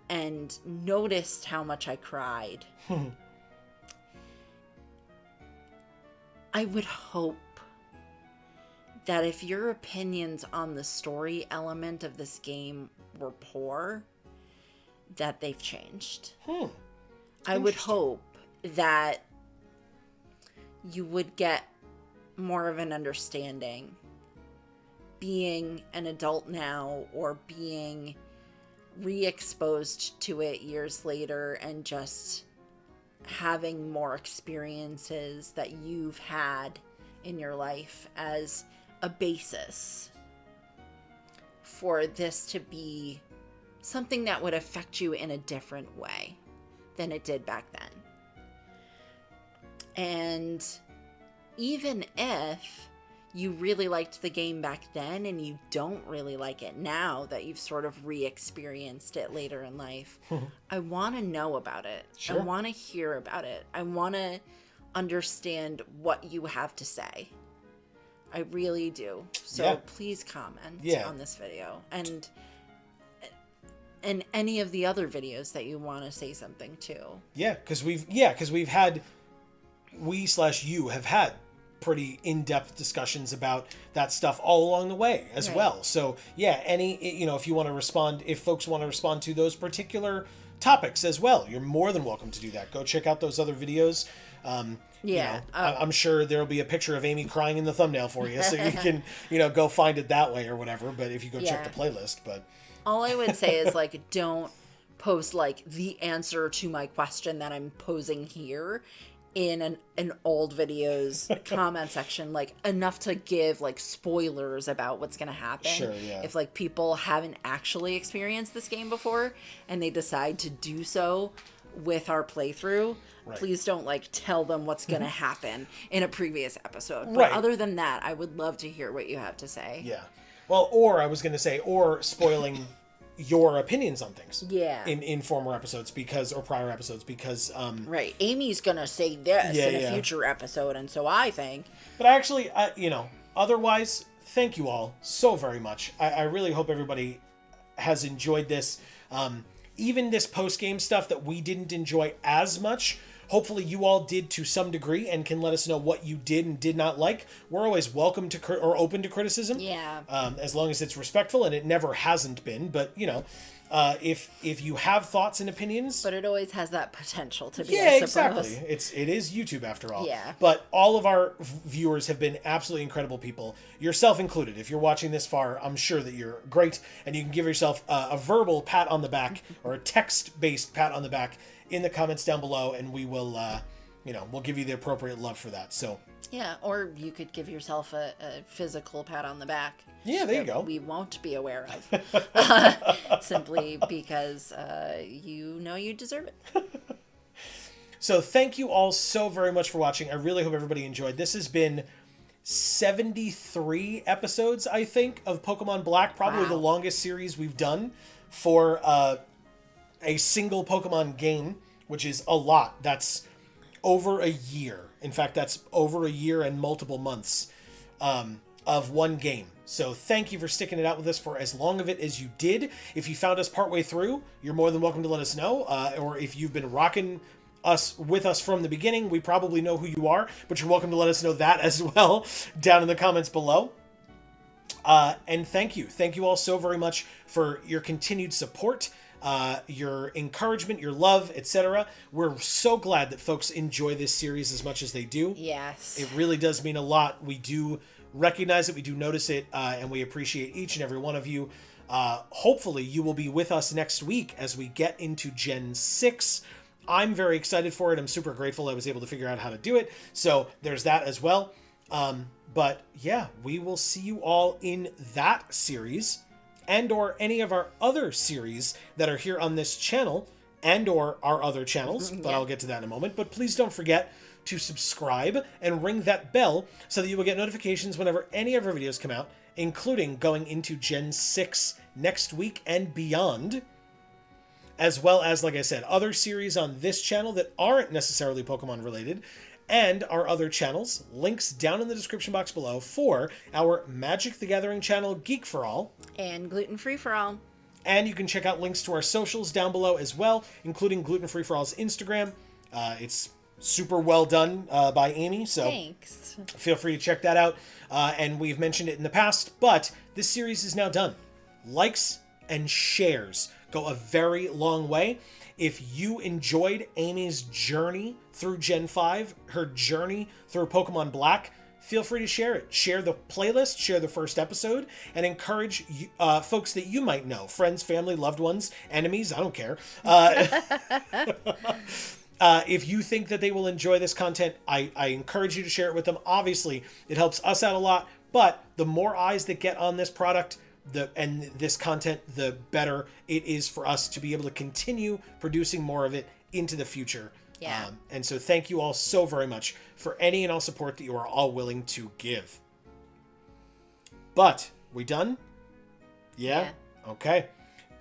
and noticed how much I cried, I would hope that if your opinions on the story element of this game were poor, that they've changed. I would hope that you would get more of an understanding being an adult now, or being re-exposed to it years later and just having more experiences that you've had in your life as a basis for this to be something that would affect you in a different way than it did back then. And even if you really liked the game back then and you don't really like it now that you've sort of re-experienced it later in life, I want to know about it. Sure. I want to hear about it. I want to understand what you have to say. I really do. So Yeah. please comment Yeah. on this video. And any of the other videos that you want to say something to. Yeah, because we you have had pretty in-depth discussions about that stuff all along the way as well. So yeah, if you want to respond, if folks want to respond to those particular topics as well, you're more than welcome to do that. Go check out those other videos. I'm sure there'll be a picture of Amy crying in the thumbnail for you, so you can, go find it that way or whatever. But if you go check the playlist, all I would say is don't post the answer to my question that I'm posing here in an old video's comment section, enough to give spoilers about what's going to happen. Sure, yeah. If people haven't actually experienced this game before and they decide to do so with our playthrough, please don't tell them what's going to happen in a previous episode. But other than that, I would love to hear what you have to say. Yeah. Well, or I was going to say, or spoiling your opinions on things. Yeah. In former episodes or prior episodes because Amy's going to say this in a future episode, and so I think. But actually, otherwise, thank you all so very much. I really hope everybody has enjoyed this. Even this post-game stuff that we didn't enjoy as much, hopefully you all did to some degree and can let us know what you did and did not like. We're always welcome to or open to criticism. Yeah. As long as it's respectful, and it never hasn't been. But, if you have thoughts and opinions... But it always has that potential to be, Yeah, exactly. It is YouTube after all. Yeah. But all of our viewers have been absolutely incredible people, yourself included. If you're watching this far, I'm sure that you're great, and you can give yourself a verbal pat on the back or a text-based pat on the back in the comments down below, and we will, we'll give you the appropriate love for that. So yeah, or you could give yourself a physical pat on the back. Yeah, there you go. We won't be aware of, simply because you deserve it. So thank you all so very much for watching. I really hope everybody enjoyed. This has been 73 episodes, I think, of Pokemon Black. Probably the longest series we've done for a single Pokemon game, which is a lot. That's over a year. In fact, that's over a year and multiple months of one game. So thank you for sticking it out with us for as long of it as you did. If you found us partway through, you're more than welcome to let us know. Or if you've been rocking with us from the beginning, we probably know who you are, but you're welcome to let us know that as well down in the comments below. And thank you. Thank you all so very much for your continued support, your encouragement, your love, etc. We're so glad that folks enjoy this series as much as they do. Yes. It really does mean a lot. We do recognize it, we do notice it, and we appreciate each and every one of you. Hopefully you will be with us next week as we get into Gen 6. I'm very excited for it. I'm super grateful I was able to figure out how to do it. So there's that as well. But yeah, we will see you all in that series and or any of our other series that are here on this channel and or our other channels, but I'll get to that in a moment. But please don't forget to subscribe and ring that bell so that you will get notifications whenever any of our videos come out, including going into Gen 6 next week and beyond, as well as, like I said, other series on this channel that aren't necessarily Pokemon related, and our other channels. Links down in the description box below for our Magic the Gathering channel, Geek for All. And Gluten Free for All. And you can check out links to our socials down below as well, including Gluten Free for All's Instagram. It's super well done by Amy, so thanks. Feel free to check that out. And we've mentioned it in the past, but this series is now done. Likes and shares go a very long way. If you enjoyed Amy's journey through Gen 5, her journey through Pokemon Black, feel free to share it. Share the playlist, share the first episode, and encourage folks that you might know, friends, family, loved ones, enemies, I don't care. If you think that they will enjoy this content, I encourage you to share it with them. Obviously, it helps us out a lot, but the more eyes that get on this product and this content, the better it is for us to be able to continue producing more of it into the future. Yeah. And so thank you all so very much for any and all support that you are all willing to give. But, we done? Yeah? Okay.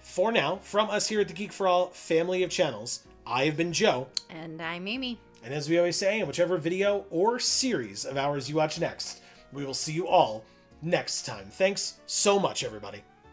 For now, from us here at the Geek for All family of channels, I have been Joe. And I'm Amy. And as we always say, in whichever video or series of ours you watch next, We will see you all next time. Thanks so much, everybody.